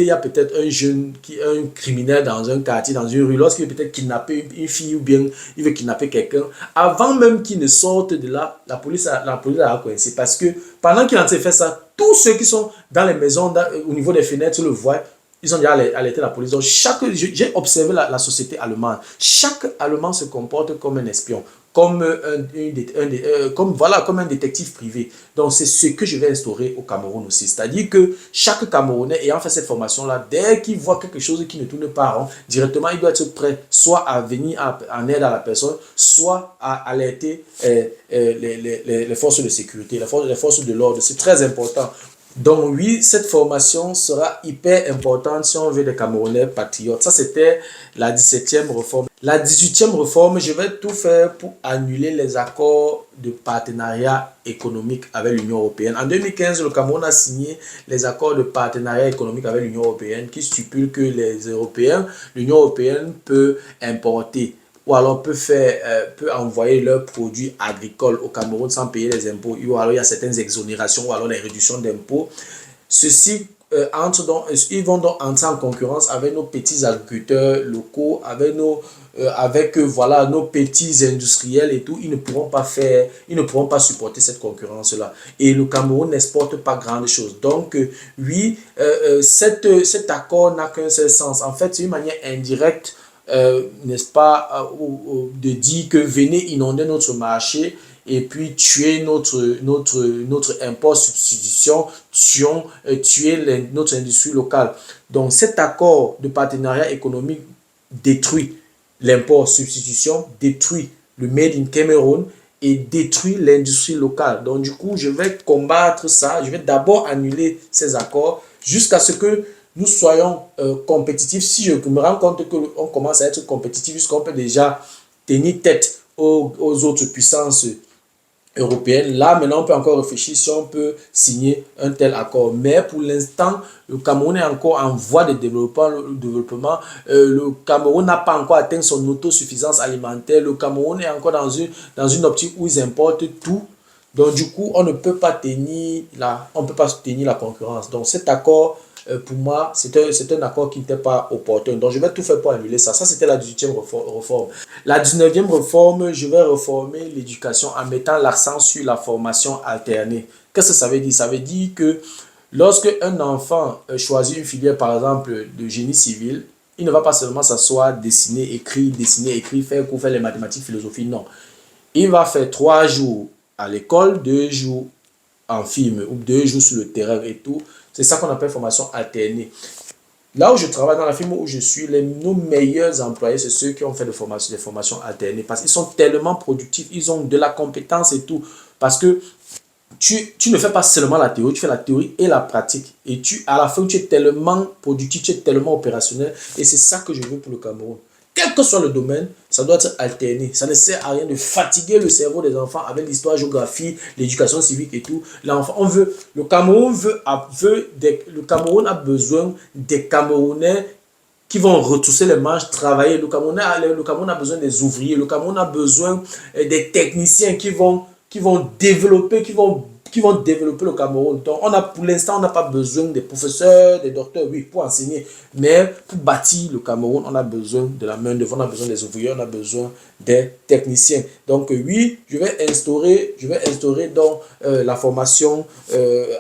y a peut-être un criminel dans un quartier, dans une rue, lorsqu'il veut peut-être kidnapper une fille ou bien il veut kidnapper quelqu'un, avant même qu'il ne sorte de là, la police a coincé. Parce que pendant qu'il est en train de faire ça, tous ceux qui sont dans les maisons, au niveau des fenêtres, le voient. Ils ont déjà alerté la police. Donc, j'ai observé la société allemande. Chaque Allemand se comporte comme un espion, comme un détective privé. Donc, c'est ce que je vais instaurer au Cameroun aussi. C'est-à-dire que chaque Camerounais ayant fait cette formation-là, dès qu'il voit quelque chose qui ne tourne pas rond, directement, il doit être prêt soit à venir en aide à la personne, soit à alerter les forces de sécurité, les forces de l'ordre. C'est très important. Donc oui, cette formation sera hyper importante si on veut des Camerounais patriotes. Ça, c'était la 17e réforme. La 18e réforme, je vais tout faire pour annuler les accords de partenariat économique avec l'Union européenne. En 2015, le Cameroun a signé les accords de partenariat économique avec l'Union européenne qui stipulent que l'Union européenne peut importer ou alors peut envoyer leurs produits agricoles au Cameroun sans payer les impôts, ou alors il y a certaines exonérations ou alors les réductions d'impôts. Ceux-ci ils vont donc entrer en concurrence avec nos petits agriculteurs locaux, avec voilà, nos petits industriels et tout. Ils ne pourront pas supporter cette concurrence-là. Et le Cameroun n'exporte pas grande chose. Donc, oui, cet accord n'a qu'un seul sens. En fait, c'est une manière indirecte n'est-ce pas, de dire que venez inonder notre marché et puis tuer notre import substitution, tuer notre industrie locale. Donc cet accord de partenariat économique détruit l'import substitution, détruit le Made in Cameroun et détruit l'industrie locale. Donc du coup, je vais combattre ça, je vais d'abord annuler ces accords jusqu'à ce que nous soyons compétitifs. Si je me rends compte qu'on commence à être compétitif, puisqu'on peut déjà tenir tête aux autres puissances européennes, là maintenant on peut encore réfléchir si on peut signer un tel accord. Mais pour l'instant, le Cameroun est encore en voie de développement. Le Cameroun n'a pas encore atteint son autosuffisance alimentaire. Le Cameroun est encore dans une optique où ils importent tout. Donc du coup, on ne peut pas tenir la concurrence. Donc cet accord, pour moi, c'est un accord qui n'était pas opportun. Donc, je vais tout faire pour annuler ça. Ça, c'était la 18e réforme. La 19e réforme, je vais réformer l'éducation en mettant l'accent sur la formation alternée. Qu'est-ce que ça veut dire? Ça veut dire que lorsque un enfant choisit une filière, par exemple, de génie civil, il ne va pas seulement s'asseoir, dessiner, écrire, faire les mathématiques, philosophie. Non. Il va faire 3 jours à l'école, 2 jours en film ou 2 jours sur le terrain et tout. C'est ça qu'on appelle formation alternée. Là où je travaille, dans la firme où je suis, nos meilleurs employés, c'est ceux qui ont fait des formations alternées parce qu'ils sont tellement productifs, ils ont de la compétence et tout. Parce que tu ne fais pas seulement la théorie, tu fais la théorie et la pratique. Et à la fin, tu es tellement productif, tu es tellement opérationnel. Et c'est ça que je veux pour le Cameroun. Quel que soit le domaine, ça doit être alterné. Ça ne sert à rien de fatiguer le cerveau des enfants avec l'histoire, géographie, l'éducation civique et tout. Le Cameroun a besoin des Camerounais qui vont retrousser les manches, travailler. Le Cameroun a besoin des ouvriers. Le Cameroun a besoin des techniciens qui vont développer le Cameroun. Donc, pour l'instant, on n'a pas besoin des professeurs, des docteurs, oui, pour enseigner. Mais pour bâtir le Cameroun, on a besoin de la main-d'œuvre, on a besoin des ouvriers, on a besoin des techniciens. Donc, oui, je vais instaurer donc, la formation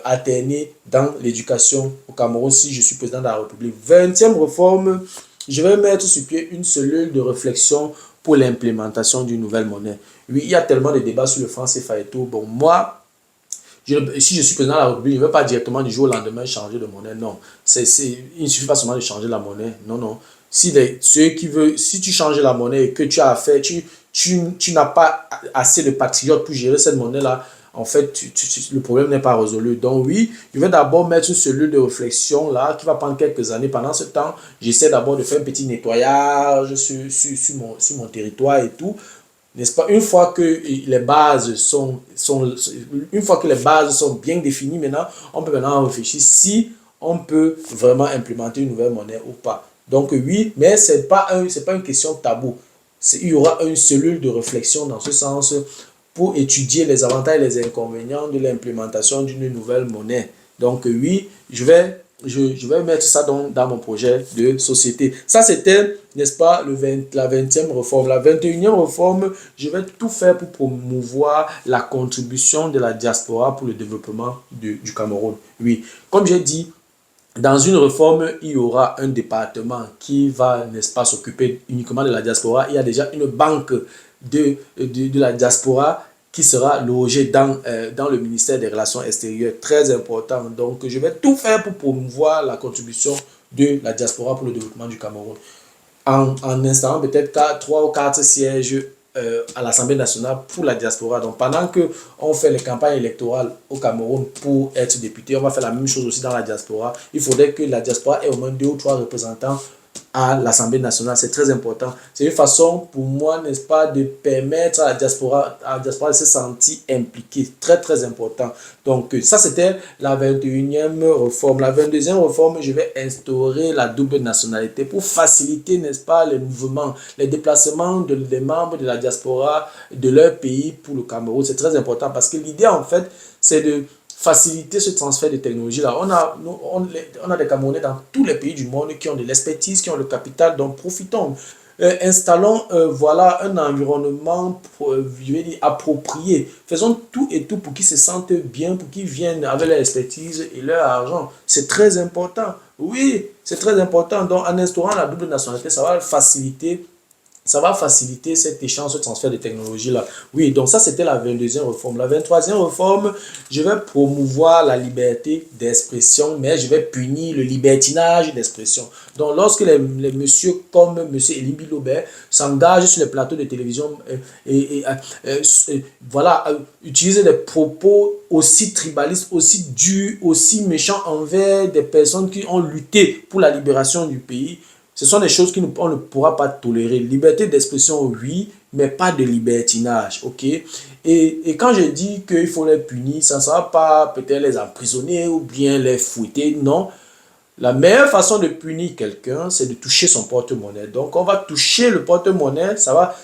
alternée dans l'éducation au Cameroun si je suis président de la République. 20e réforme, je vais mettre sur pied une cellule de réflexion pour l'implémentation d'une nouvelle monnaie. Oui, il y a tellement de débats sur le franc CFA et tout. Bon, moi, si je suis président de la République, je ne vais pas directement du jour au lendemain changer de monnaie. Non, il ne suffit pas seulement de changer la monnaie. Non, non. Si tu changes la monnaie et que tu as affaire, tu n'as pas assez de patriotes pour gérer cette monnaie-là, en fait, le problème n'est pas résolu. Donc oui, je vais d'abord mettre une cellule de réflexion là, qui va prendre quelques années. Pendant ce temps, j'essaie d'abord de faire un petit nettoyage sur mon territoire et tout. N'est-ce pas? Une fois que les bases sont bien définies, maintenant, on peut maintenant réfléchir si on peut vraiment implémenter une nouvelle monnaie ou pas. Donc oui, mais c'est pas une question tabou. Il y aura une cellule de réflexion dans ce sens pour étudier les avantages et les inconvénients de l'implémentation d'une nouvelle monnaie. Donc oui, je vais mettre ça dans mon projet de société. Ça, c'était, n'est-ce pas, la 20e réforme. La 21e réforme, je vais tout faire pour promouvoir la contribution de la diaspora pour le développement du Cameroun. Oui, comme j'ai dit, dans une réforme, il y aura un département qui va, n'est-ce pas, s'occuper uniquement de la diaspora. Il y a déjà une banque de la diaspora qui sera logée dans le ministère des Relations extérieures. Très important. Donc, je vais tout faire pour promouvoir la contribution de la diaspora pour le développement du Cameroun. En installant peut-être 3 ou 4 sièges à l'Assemblée nationale pour la diaspora. Donc, pendant qu'on fait les campagnes électorales au Cameroun pour être député, on va faire la même chose aussi dans la diaspora. Il faudrait que la diaspora ait au moins 2 ou 3 représentants à l'Assemblée nationale. C'est très important. C'est une façon pour moi, n'est-ce pas, de permettre à la diaspora de se sentir impliquée. Très, très important. Donc, ça, c'était la 21e réforme. La 22e réforme, je vais instaurer la double nationalité pour faciliter, n'est-ce pas, les mouvements, les déplacements des membres de la diaspora de leur pays pour le Cameroun. C'est très important parce que l'idée, en fait, c'est de faciliter ce transfert de technologie là. On a des Camerounais dans tous les pays du monde qui ont de l'expertise, qui ont le capital, donc profitons. Installons voilà, un environnement approprié. Faisons tout et tout pour qu'ils se sentent bien, pour qu'ils viennent avec leur expertise et leur argent. C'est très important. Oui, c'est très important. Donc, en instaurant la double nationalité, ça va faciliter cet échange, ce transfert de technologie-là. Oui, donc ça, c'était la 22e réforme. La 23e réforme, je vais promouvoir la liberté d'expression, mais je vais punir le libertinage d'expression. Donc, lorsque les messieurs comme M. Elimbi Lobert s'engagent sur les plateaux de télévision voilà, utiliser des propos aussi tribalistes, aussi durs, aussi méchants envers des personnes qui ont lutté pour la libération du pays, ce sont des choses qu'on ne pourra pas tolérer. Liberté d'expression, oui, mais pas de libertinage, ok? Et quand je dis qu'il faut les punir, ça ne sera pas peut-être les emprisonner ou bien les fouetter, non. La meilleure façon de punir quelqu'un, c'est de toucher son porte-monnaie. Donc, on va toucher le porte-monnaie,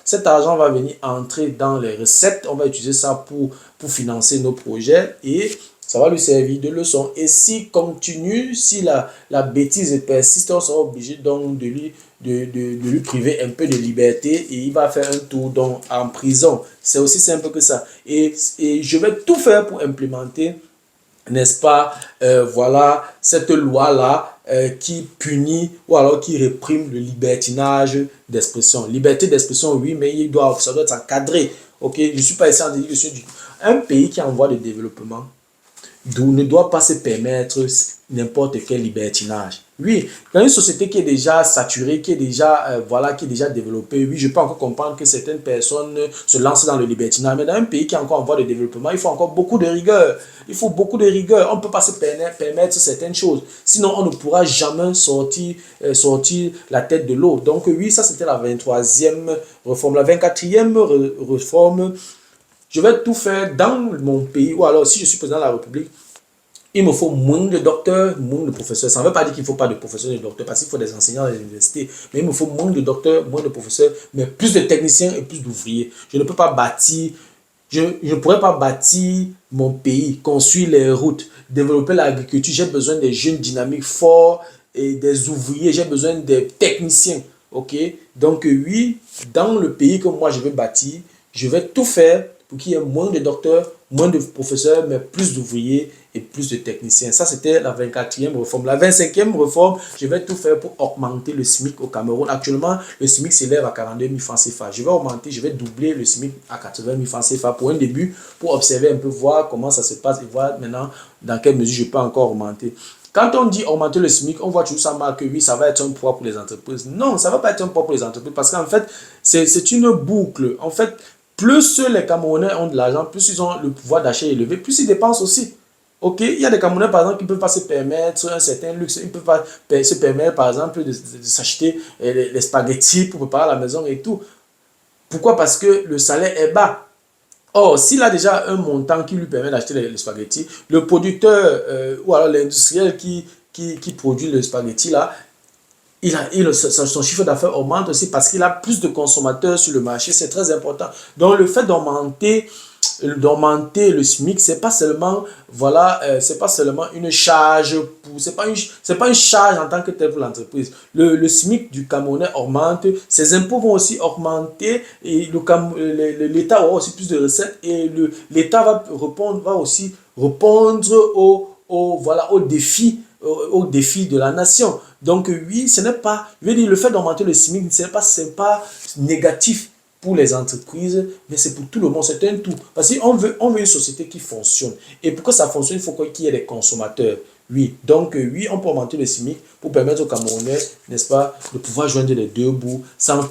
cet argent va venir entrer dans les recettes, on va utiliser ça pour financer nos projets et ça va lui servir de leçon. Et s'il continue, si la bêtise persiste, on sera obligé donc de lui priver un peu de liberté et il va faire un tour donc, en prison. C'est aussi simple que ça. Et je vais tout faire pour implémenter, n'est-ce pas, voilà, cette loi-là qui punit ou alors qui réprime le libertinage d'expression. Liberté d'expression, oui, mais ça doit être encadré. Ok, je ne suis pas ici en dire que je suis un pays qui est en voie de développement ne doit pas se permettre n'importe quel libertinage. Oui, dans une société qui est déjà saturée, qui est déjà développée, oui, je peux encore comprendre que certaines personnes se lancent dans le libertinage, mais dans un pays qui est encore en voie de développement, il faut encore beaucoup de rigueur. Il faut beaucoup de rigueur. On ne peut pas se permettre certaines choses. Sinon, on ne pourra jamais sortir la tête de l'eau. Donc oui, ça c'était la 23e réforme. La 24e réforme, je vais tout faire dans mon pays, ou alors si je suis président de la République, il me faut moins de docteurs, moins de professeurs. Ça ne veut pas dire qu'il ne faut pas de professeurs et de docteurs, parce qu'il faut des enseignants à l'université. Mais il me faut moins de docteurs, moins de professeurs, mais plus de techniciens et plus d'ouvriers. Je ne peux pas bâtir, je ne pourrais pas bâtir mon pays, construire les routes, développer l'agriculture. J'ai besoin des jeunes dynamiques forts et des ouvriers. J'ai besoin des techniciens. Ok? Donc oui, dans le pays que moi je veux bâtir, je vais tout faire pour qu'il y ait moins de docteurs, moins de professeurs, mais plus d'ouvriers et plus de techniciens. Ça, c'était la 24e réforme. La 25e réforme, je vais tout faire pour augmenter le SMIC au Cameroun. Actuellement, le SMIC s'élève à 42 000 francs CFA. Je vais doubler le SMIC à 80 000 francs CFA pour un début, pour observer un peu, voir comment ça se passe et voir maintenant dans quelle mesure je peux encore augmenter. Quand on dit augmenter le SMIC, on voit toujours ça mal que oui, ça va être un poids pour les entreprises. Non, ça ne va pas être un poids pour les entreprises parce qu'en fait, c'est une boucle. En fait, plus les Camerounais ont de l'argent, plus ils ont le pouvoir d'achat élevé, plus ils dépensent aussi. Ok, il y a des Camerounais par exemple qui ne peuvent pas se permettre un certain luxe, ils ne peuvent pas se permettre par exemple de s'acheter les spaghettis pour préparer à la maison et tout. Pourquoi? Parce que le salaire est bas. Or, s'il a déjà un montant qui lui permet d'acheter les spaghettis, le producteur ou alors l'industriel qui produit le spaghetti là, son chiffre d'affaires augmente aussi parce qu'il a plus de consommateurs sur le marché, c'est très important. Donc le fait d'augmenter le SMIC, c'est pas seulement voilà, c'est pas seulement une charge pour, c'est pas une charge en tant que telle pour l'entreprise. Le SMIC du Camerounais augmente, ses impôts vont aussi augmenter et l'État aura aussi plus de recettes et l'État va aussi répondre voilà, aux défis de la nation. Donc oui, ce n'est pas, je veux dire, le fait d'augmenter le SMIC, c'est pas négatif pour les entreprises, mais c'est pour tout le monde, c'est un tout. Parce qu'on veut une société qui fonctionne. Et pour que ça fonctionne, il faut qu'il y ait des consommateurs. Oui, donc oui, on peut augmenter le SMIC pour permettre aux Camerounais, n'est-ce pas, de pouvoir joindre les deux bouts sans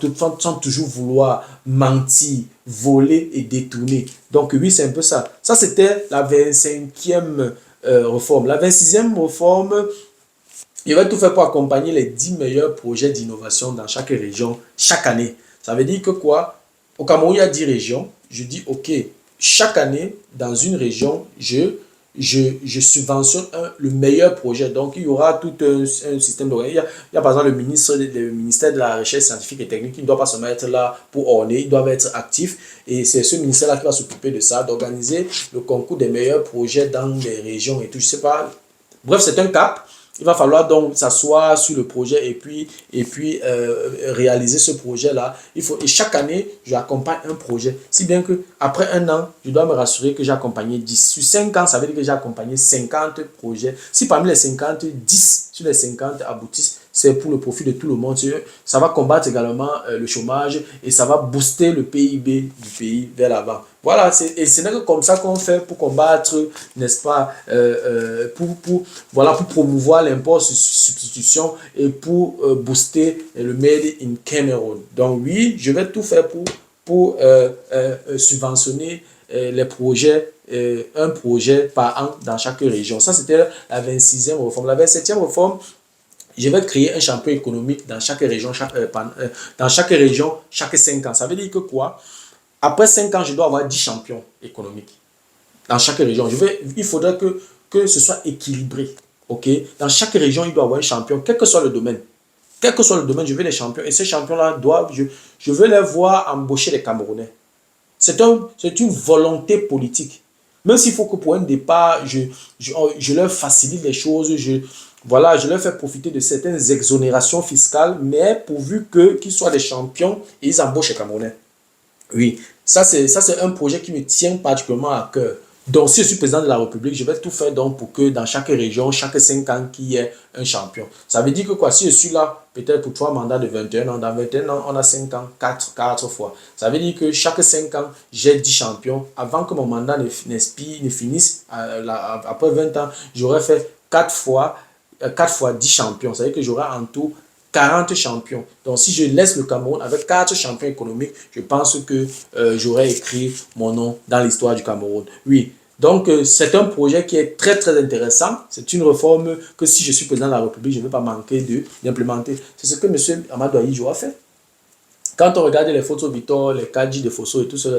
toujours vouloir mentir, voler et détourner. Donc oui, c'est un peu ça. Ça, c'était la 25e réforme. La 26e réforme, il va tout faire pour accompagner les 10 meilleurs projets d'innovation dans chaque région, chaque année. Ça veut dire que quoi? Au Cameroun, il y a 10 régions. Je dis, OK, chaque année, dans une région, je subventionne le meilleur projet. Donc, il y aura tout un système d'organisation. Il y a par exemple le ministère de la Recherche scientifique et technique qui ne doit pas se mettre là pour orner, ils doivent être actifs. Et c'est ce ministère-là qui va s'occuper de ça, d'organiser le concours des meilleurs projets dans les régions et tout. Je sais pas. Bref, c'est un cap. Il va falloir donc s'asseoir sur le projet et puis réaliser ce projet-là. Et chaque année, j'accompagne un projet. Si bien qu'après un an, je dois me rassurer que j'ai accompagné 10. Sur 5 ans, ça veut dire que j'ai accompagné 50 projets. Si parmi les 50, 10 sur les 50 aboutissent, c'est pour le profit de tout le monde. Ça va combattre également le chômage et ça va booster le PIB du pays vers l'avant. Voilà, et ce n'est que comme ça qu'on fait pour combattre, n'est-ce pas, voilà, pour promouvoir l'import substitution et pour booster le Made in Cameroon. Donc oui, je vais tout faire pour subventionner les projets, un projet par an dans chaque région. Ça, c'était la 26e réforme. La 27e réforme, je vais créer un champion économique dans chaque région, chaque 5 ans. Ça veut dire que quoi? Après 5 ans, je dois avoir 10 champions économiques dans chaque région. Il faudrait que ce soit équilibré. Okay? Dans chaque région, il doit y avoir un champion, quel que soit le domaine. Quel que soit le domaine, je veux les champions. Et ces champions-là, je veux les voir embaucher les Camerounais. C'est une volonté politique. Même s'il faut que pour un départ, je leur facilite les choses, voilà, je leur fais profiter de certaines exonérations fiscales, mais pourvu qu'ils soient des champions et ils embauchent les Camerounais. Oui, ça c'est un projet qui me tient particulièrement à cœur. Donc, si je suis président de la République, je vais tout faire donc pour que dans chaque région, chaque 5 ans, qu'il y ait un champion. Ça veut dire que quoi, si je suis là, peut-être pour 3 mandats de 21 ans, dans 21 ans, on a 5 ans, 4 fois. Ça veut dire que chaque 5 ans, j'ai 10 champions. Avant que mon mandat ne finisse, après 20 ans, j'aurais fait 4 fois 10 champions. Ça veut dire que j'aurai en tout 40 champions. Donc, si je laisse le Cameroun avec 4 champions économiques, je pense que j'aurais écrit mon nom dans l'histoire du Cameroun. Oui. Donc, c'est un projet qui est très, très intéressant. C'est une réforme que si je suis président de la République, je ne vais pas manquer d'implémenter. C'est ce que M. Amadou Ahidjo a fait. Quand on regarde les photos Victor, les Kadji de Fosso et tout ça,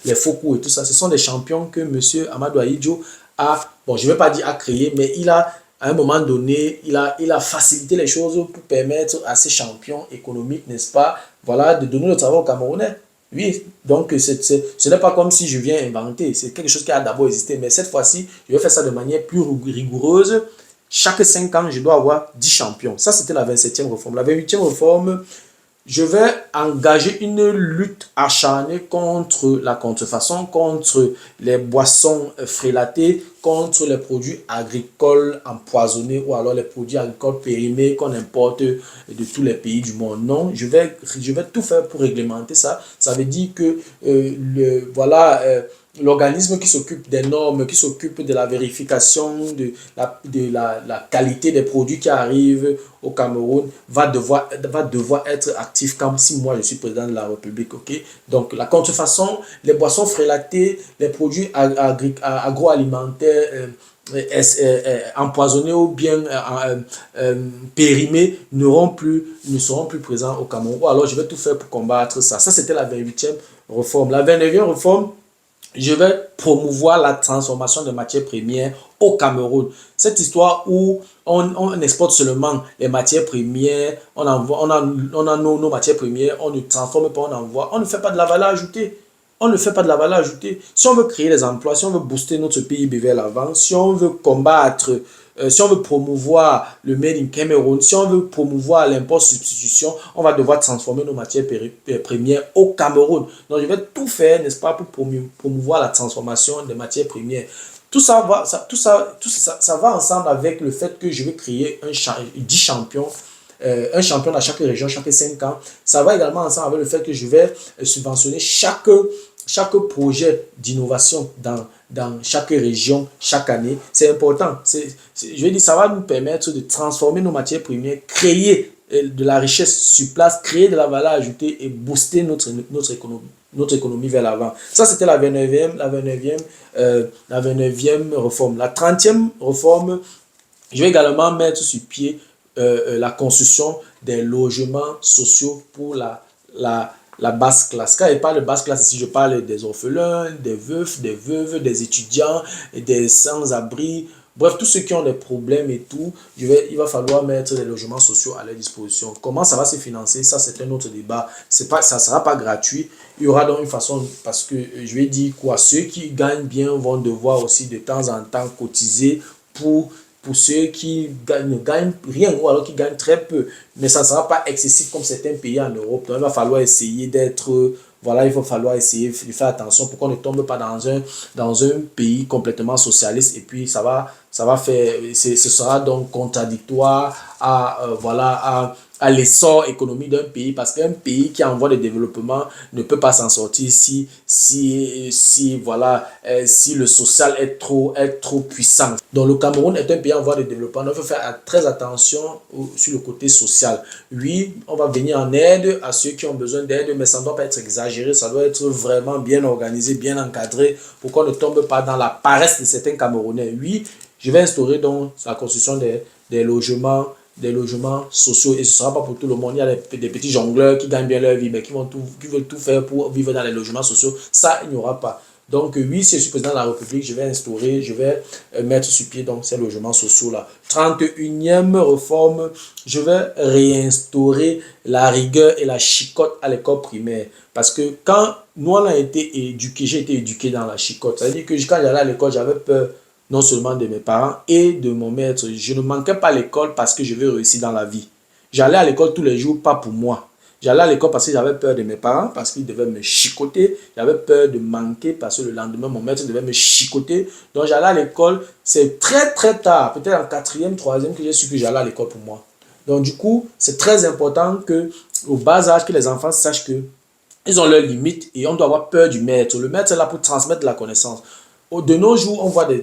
les Fokou et tout ça, ce sont des champions que M. Amadou Ahidjo a, bon, je ne vais pas dire a créé, mais à un moment donné, il a facilité les choses pour permettre à ces champions économiques, n'est-ce pas, voilà, de donner le travail aux Camerounais. Oui, donc ce n'est pas comme si je viens inventer, c'est quelque chose qui a d'abord existé, mais cette fois-ci, je vais faire ça de manière plus rigoureuse. Chaque 5 ans, je dois avoir 10 champions. Ça, c'était la 27e réforme. La 28e réforme, je vais engager une lutte acharnée contre la contrefaçon, contre les boissons frélatées, contre les produits agricoles empoisonnés ou alors les produits agricoles périmés qu'on importe de tous les pays du monde. Non, je vais tout faire pour réglementer ça. Ça veut dire que l'organisme qui s'occupe des normes, qui s'occupe de la vérification de la qualité des produits qui arrivent au Cameroun va devoir être actif comme si moi je suis président de la République. Ok. Donc la contrefaçon, les boissons frélatées, les produits agroalimentaires empoisonnés ou bien périmés ne seront plus présents au Cameroun. Alors je vais tout faire pour combattre ça. Ça, c'était la 28e réforme. La 29e réforme, je vais promouvoir la transformation de matières premières au Cameroun. Cette histoire où on exporte seulement les matières premières, on a nos matières premières, on ne transforme pas, on envoie, on ne fait pas de la valeur ajoutée. On ne fait pas de la valeur ajoutée. Si on veut créer des emplois, si on veut booster notre PIB vers l'avant, si on veut combattre, si on veut promouvoir le Made in Cameroun, si on veut promouvoir l'import substitution, on va devoir transformer nos matières premières au Cameroun. Donc, je vais tout faire, n'est-ce pas, pour promouvoir la transformation des matières premières. Tout ça va ensemble avec le fait que je veux créer 10 champions, un champion dans chaque région, chaque 5 ans. Ça va également ensemble avec le fait que je vais subventionner chaque projet d'innovation dans chaque région, chaque année. C'est important. Je veux dire, ça va nous permettre de transformer nos matières premières, créer de la richesse sur place, créer de la valeur ajoutée et booster notre économie vers l'avant. Ça, c'était la 29e réforme. La 30e réforme, je vais également mettre sur pied la construction des logements sociaux pour la basse classe. Quand je parle de basse classe ici, je parle des orphelins, des veufs, des veuves, des étudiants, des sans-abri. Bref, tous ceux qui ont des problèmes et tout, il va falloir mettre des logements sociaux à leur disposition. Comment ça va se financer? Ça, c'est un autre débat. Ça ne sera pas gratuit. Il y aura donc une façon, parce que je vais dire quoi, ceux qui gagnent bien vont devoir aussi de temps en temps cotiser pour ceux qui ne gagnent rien ou alors qui gagnent très peu. Mais ça ne sera pas excessif comme certains pays en Europe. Donc, il va falloir essayer il va falloir essayer de faire attention pour qu'on ne tombe pas dans un pays complètement socialiste et puis ce sera donc contradictoire à l'essor économique d'un pays, parce qu'un pays qui est en voie de développement ne peut pas s'en sortir si le social est trop puissant. Donc le Cameroun est un pays en voie de développement, donc il faut faire très attention sur le côté social. Oui, on va venir en aide à ceux qui ont besoin d'aide, mais ça ne doit pas être exagéré, ça doit être vraiment bien organisé, bien encadré, pour qu'on ne tombe pas dans la paresse de certains Camerounais. Oui, je vais instaurer donc la construction des logements sociaux, et ce ne sera pas pour tout le monde. Il y a des petits jongleurs qui gagnent bien leur vie, mais qui veulent tout faire pour vivre dans les logements sociaux. Ça, il n'y aura pas. Donc oui, si je suis président de la République, je vais mettre sur pied donc ces logements sociaux-là. 31e réforme, je vais réinstaurer la rigueur et la chicotte à l'école primaire. Parce que quand nous, on a été éduqués, j'ai été éduqué dans la chicotte. Ça veut dire que quand j'allais à l'école, j'avais peur non seulement de mes parents et de mon maître. Je ne manquais pas à l'école parce que je veux réussir dans la vie. J'allais à l'école tous les jours, pas pour moi. J'allais à l'école parce que j'avais peur de mes parents, parce qu'ils devaient me chicoter. J'avais peur de manquer parce que le lendemain, mon maître devait me chicoter. Donc j'allais à l'école, c'est très très tard, peut-être en 4e, 3e, que j'ai su que j'allais à l'école pour moi. Donc du coup, c'est très important que, au bas âge, que les enfants sachent que ils ont leurs limites et on doit avoir peur du maître. Le maître est là pour transmettre de la connaissance. De nos jours, on voit des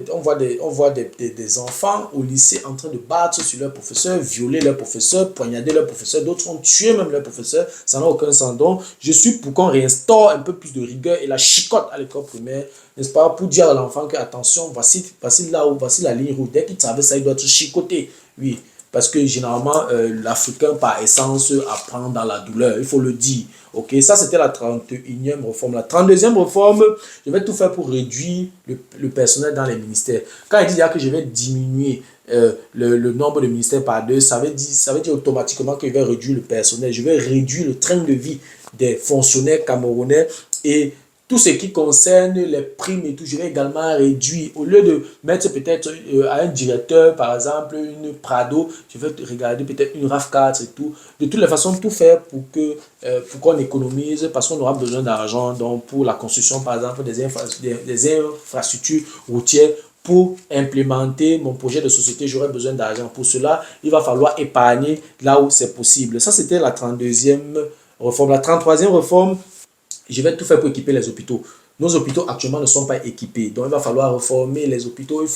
enfants au lycée en train de battre sur leurs professeurs, violer leurs professeurs, poignarder leurs professeurs, d'autres ont tué même leurs professeurs. Ça n'a aucun sens. Donc, je suis pour qu'on réinstaure un peu plus de rigueur et la chicotte à l'école primaire, n'est-ce pas, pour dire à l'enfant que, attention, voici la ligne rouge. Dès qu'il traverse ça, il doit être chicoté. Oui. Parce que généralement, l'Africain, par essence, apprend dans la douleur. Il faut le dire. Ok, ça, c'était la 31e réforme. La 32e réforme, je vais tout faire pour réduire le personnel dans les ministères. Quand il dit que je vais diminuer le nombre de ministères par 2, ça veut dire automatiquement que je vais réduire le personnel. Je vais réduire le train de vie des fonctionnaires camerounais et tout ce qui concerne les primes et tout, je vais également réduire. Au lieu de mettre peut-être à un directeur, par exemple, une Prado, je vais regarder peut-être une RAV4 et tout. De toutes les façons, tout faire pour qu'on économise, parce qu'on aura besoin d'argent donc pour la construction, par exemple, des infrastructures routières. Pour implémenter mon projet de société, j'aurai besoin d'argent. Pour cela, il va falloir épargner là où c'est possible. Ça, c'était la 32e réforme. La 33e réforme, je vais tout faire pour équiper les hôpitaux. Nos hôpitaux actuellement ne sont pas équipés. Donc, il va falloir reformer les hôpitaux. Il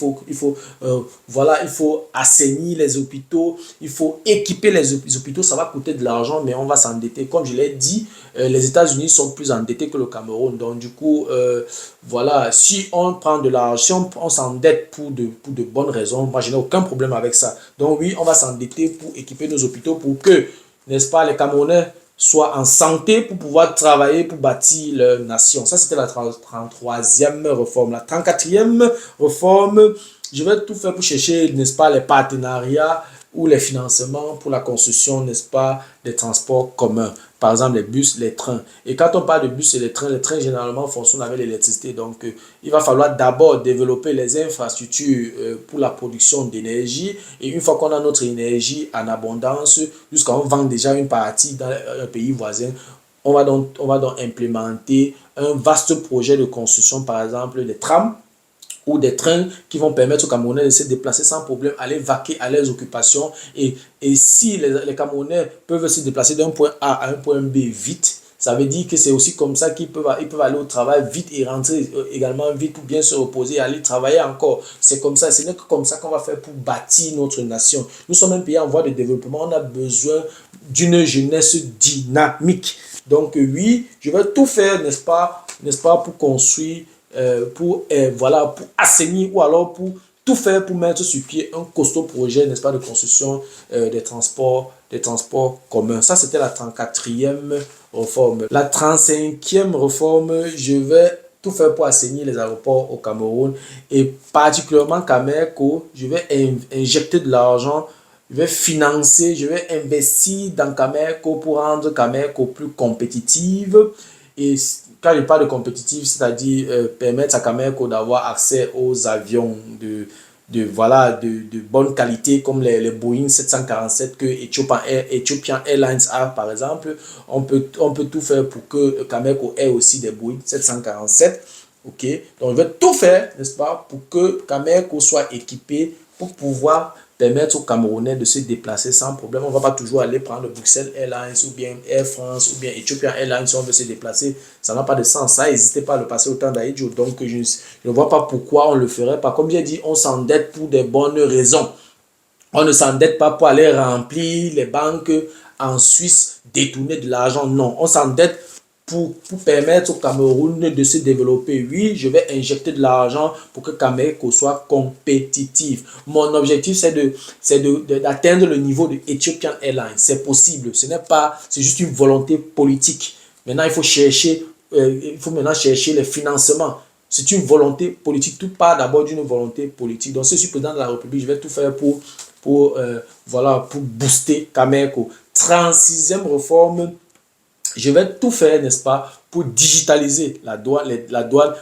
faut assainir les hôpitaux. Il faut équiper les hôpitaux. Ça va coûter de l'argent, mais on va s'endetter. Comme je l'ai dit, les États-Unis sont plus endettés que le Cameroun. Donc, du coup, voilà, si on prend de l'argent, si on s'endette pour de bonnes raisons, moi, je n'ai aucun problème avec ça. Donc, oui, on va s'endetter pour équiper nos hôpitaux pour que, n'est-ce pas, les Camerounais soient en santé pour pouvoir travailler pour bâtir leur nation. Ça, c'était la 33e réforme. La 34e réforme, je vais tout faire pour chercher, n'est-ce pas, les partenariats ou les financements pour la construction, n'est-ce pas, des transports communs. Par exemple, les bus, les trains. Et quand on parle de bus et les trains généralement fonctionnent avec l'électricité. Donc, il va falloir d'abord développer les infrastructures pour la production d'énergie. Et une fois qu'on a notre énergie en abondance, jusqu'à on vend déjà une partie dans un pays voisin, on va donc implémenter un vaste projet de construction, par exemple, des trams ou des trains qui vont permettre aux Camerounais de se déplacer sans problème, aller vaquer à leurs occupations. Et si les Camerounais peuvent se déplacer d'un point A à un point B vite, ça veut dire que c'est aussi comme ça qu'ils peuvent aller au travail vite et rentrer également vite pour bien se reposer et aller travailler encore. C'est comme ça, ce n'est que comme ça qu'on va faire pour bâtir notre nation. Nous sommes un pays en voie de développement, on a besoin d'une jeunesse dynamique. Donc oui, je vais tout faire, n'est-ce pas, pour construire voilà, pour assainir ou alors pour tout faire pour mettre sur pied un costaud projet, n'est-ce pas, de construction des transports communs. Ça, c'était la 34e réforme. La 35e réforme, je vais tout faire pour assainir les aéroports au Cameroun et particulièrement Cameco. Je vais injecter de l'argent, je vais financer, je vais investir dans Cameco pour rendre Cameco plus compétitive. Et quand je parle de compétitif, c'est-à-dire permettre à Cameco d'avoir accès aux avions de bonne qualité comme les Boeing 747 que Ethiopian Airlines a par exemple. On peut tout faire pour que Cameco ait aussi des Boeing 747. Ok, donc je vais tout faire, n'est-ce pas, pour que Cameco soit équipé pour pouvoir permettre aux Camerounais de se déplacer sans problème. On ne va pas toujours aller prendre Bruxelles Airlines ou bien Air France ou bien Ethiopian Airlines si on veut se déplacer. Ça n'a pas de sens. Ça n'existait pas à le passé au temps d'Aïdjo. Donc, je ne vois pas pourquoi on le ferait pas. Comme j'ai dit, on s'endette pour des bonnes raisons. On ne s'endette pas pour aller remplir les banques en Suisse, détourner de l'argent. Non, on s'endette pour permettre au Cameroun de se développer. Oui, je vais injecter de l'argent pour que Cameco soit compétitif. Mon objectif, c'est d'atteindre le niveau de Ethiopian Airlines. C'est possible. C'est juste une volonté politique. Maintenant, il faut maintenant chercher les financements. C'est une volonté politique. Tout part d'abord d'une volonté politique. Donc, si je suis président de la République, je vais tout faire pour booster Cameco. 36e réforme, je vais tout faire, n'est-ce pas, pour digitaliser la douane,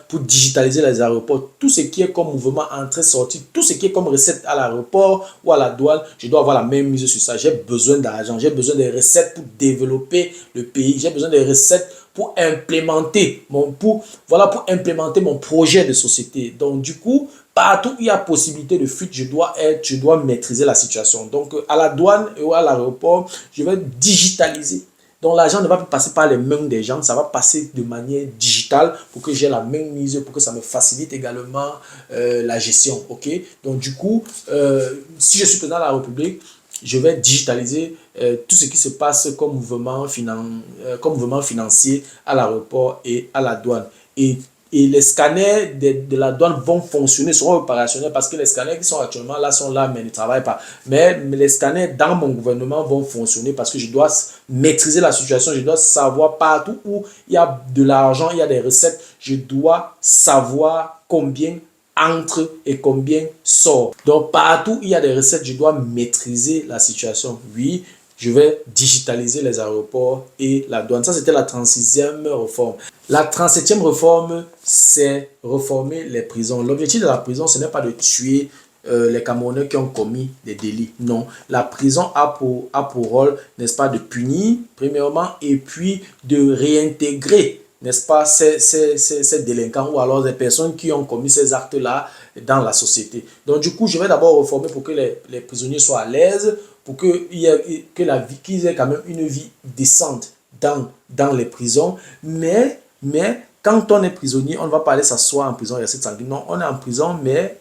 pour digitaliser les aéroports. Tout ce qui est comme mouvement entrée-sortie, tout ce qui est comme recette à l'aéroport ou à la douane, je dois avoir la même mise sur ça. J'ai besoin d'argent, j'ai besoin de recettes pour développer le pays, j'ai besoin de recettes pour implémenter mon projet de société. Donc, du coup, partout où il y a possibilité de fuite, je dois maîtriser la situation. Donc, à la douane et à l'aéroport, je vais digitaliser. Donc, l'argent ne va pas passer par les mains des gens, ça va passer de manière digitale pour que j'ai la même mise, pour que ça me facilite également la gestion. Ok. Donc, du coup, si je suis président de la République, je vais digitaliser tout ce qui se passe comme mouvement financier à l'aéroport et à la douane. Et les scanners de la douane vont fonctionner, seront opérationnels parce que les scanners qui sont actuellement là sont là mais ne travaillent pas. Mais les scanners dans mon gouvernement vont fonctionner parce que je dois maîtriser la situation, je dois savoir partout où il y a de l'argent, il y a des recettes, je dois savoir combien entre et combien sort. Donc partout où il y a des recettes, je dois maîtriser la situation. Oui, je vais digitaliser les aéroports et la douane. Ça, c'était la 36e réforme. La 37e réforme, c'est reformer les prisons. L'objectif de la prison, ce n'est pas de tuer les Camerounais qui ont commis des délits. Non, la prison a pour rôle, n'est-ce pas, de punir, premièrement, et puis de réintégrer, n'est-ce pas, ces délinquants ou alors des personnes qui ont commis ces actes-là dans la société. Donc, du coup, je vais d'abord reformer pour que les prisonniers soient à l'aise, pour qu'ils aient quand même une vie décente dans les prisons. Mais quand on est prisonnier, on ne va pas aller s'asseoir en prison et rester tranquille. Non, on est en prison, mais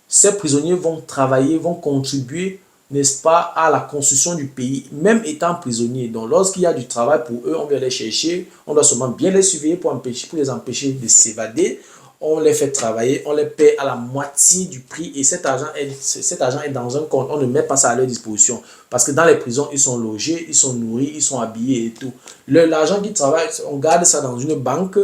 ces prisonniers vont travailler, vont contribuer, n'est-ce pas, à la construction du pays, même étant prisonniers. Donc, lorsqu'il y a du travail pour eux, on vient les chercher, on doit seulement bien les surveiller pour les empêcher de s'évader. On les fait travailler, on les paie à la moitié du prix et cet argent est dans un compte. On ne met pas ça à leur disposition parce que dans les prisons, ils sont logés, ils sont nourris, ils sont habillés et tout. L'argent qu'ils travaillent, on garde ça dans une banque.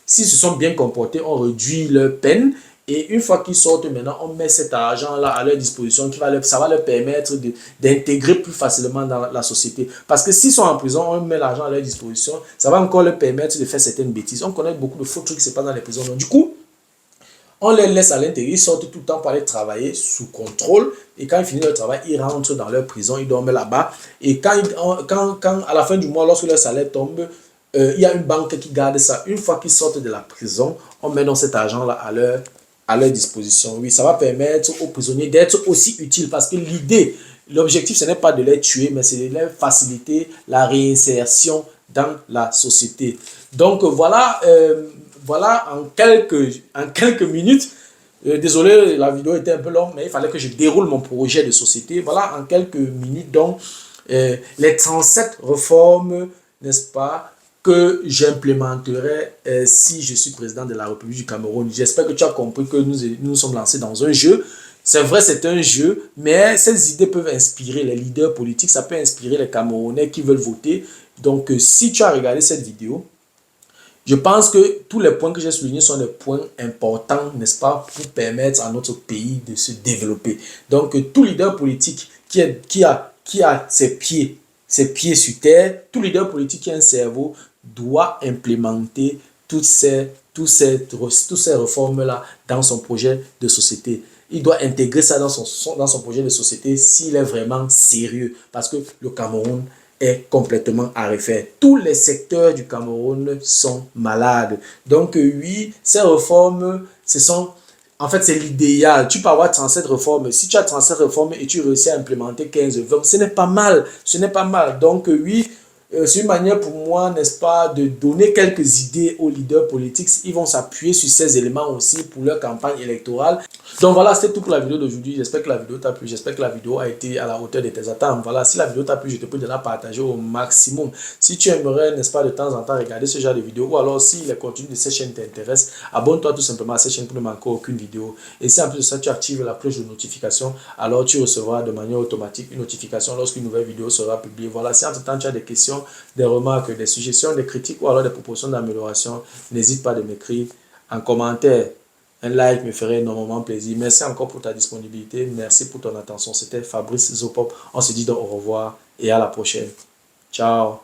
S'ils se sont bien comportés, on réduit leur peine. Et une fois qu'ils sortent maintenant, on met cet argent-là à leur disposition, ça va leur permettre d'intégrer plus facilement dans la société. Parce que s'ils sont en prison, on met l'argent à leur disposition, ça va encore leur permettre de faire certaines bêtises. On connaît beaucoup de faux trucs qui se passent dans les prisons. Donc, du coup, on les laisse à l'intérieur, ils sortent tout le temps pour aller travailler sous contrôle. Et quand ils finissent leur travail, ils rentrent dans leur prison, ils dorment là-bas. Et quand à la fin du mois, lorsque leur salaire tombe, il y a une banque qui garde ça. Une fois qu'ils sortent de la prison, on met donc cet argent-là à leur disposition. Oui, ça va permettre aux prisonniers d'être aussi utiles parce que l'objectif, ce n'est pas de les tuer, mais c'est de leur faciliter la réinsertion dans la société. Donc, voilà en quelques minutes. Désolé, la vidéo était un peu longue, mais il fallait que je déroule mon projet de société. Voilà en quelques minutes, donc, les 37 réformes, n'est-ce pas, que j'implémenterai si je suis président de la République du Cameroun. J'espère que tu as compris que nous sommes lancés dans un jeu. C'est vrai, c'est un jeu, mais ces idées peuvent inspirer les leaders politiques, ça peut inspirer les Camerounais qui veulent voter. Donc, si tu as regardé cette vidéo, je pense que tous les points que j'ai soulignés sont des points importants, n'est-ce pas, pour permettre à notre pays de se développer. Donc, tout leader politique qui a ses pieds sur terre, tout leader politique qui a un cerveau doit implémenter toutes ces réformes-là dans son projet de société. Il doit intégrer ça dans son projet de société s'il est vraiment sérieux. Parce que le Cameroun est complètement à refaire. Tous les secteurs du Cameroun sont malades. Donc oui, ces réformes, en fait, c'est l'idéal. Tu peux avoir 37 réformes. Si tu as 37 réformes et tu réussis à implémenter 15, 20, ce n'est pas mal. Ce n'est pas mal. Donc oui, c'est une manière pour moi, n'est-ce pas, de donner quelques idées aux leaders politiques. Ils vont s'appuyer sur ces éléments aussi pour leur campagne électorale. Donc voilà, c'est tout pour la vidéo d'aujourd'hui. J'espère que la vidéo t'a plu. J'espère que la vidéo a été à la hauteur de tes attentes. Voilà, si la vidéo t'a plu, je te prie de la partager au maximum. Si tu aimerais, n'est-ce pas, de temps en temps regarder ce genre de vidéos, ou alors si les contenus de cette chaîne t'intéressent, abonne-toi tout simplement à cette chaîne pour ne manquer aucune vidéo. Et si en plus de ça, tu actives la cloche de notification, alors tu recevras de manière automatique une notification lorsqu'une nouvelle vidéo sera publiée. Voilà, si entre-temps tu as des questions, des remarques, des suggestions, des critiques ou alors des propositions d'amélioration, n'hésite pas de m'écrire en commentaire. Un like me ferait énormément plaisir. Merci encore pour ta disponibilité. Merci pour ton attention. C'était Fabrice Zopop. On se dit donc au revoir et à la prochaine. Ciao.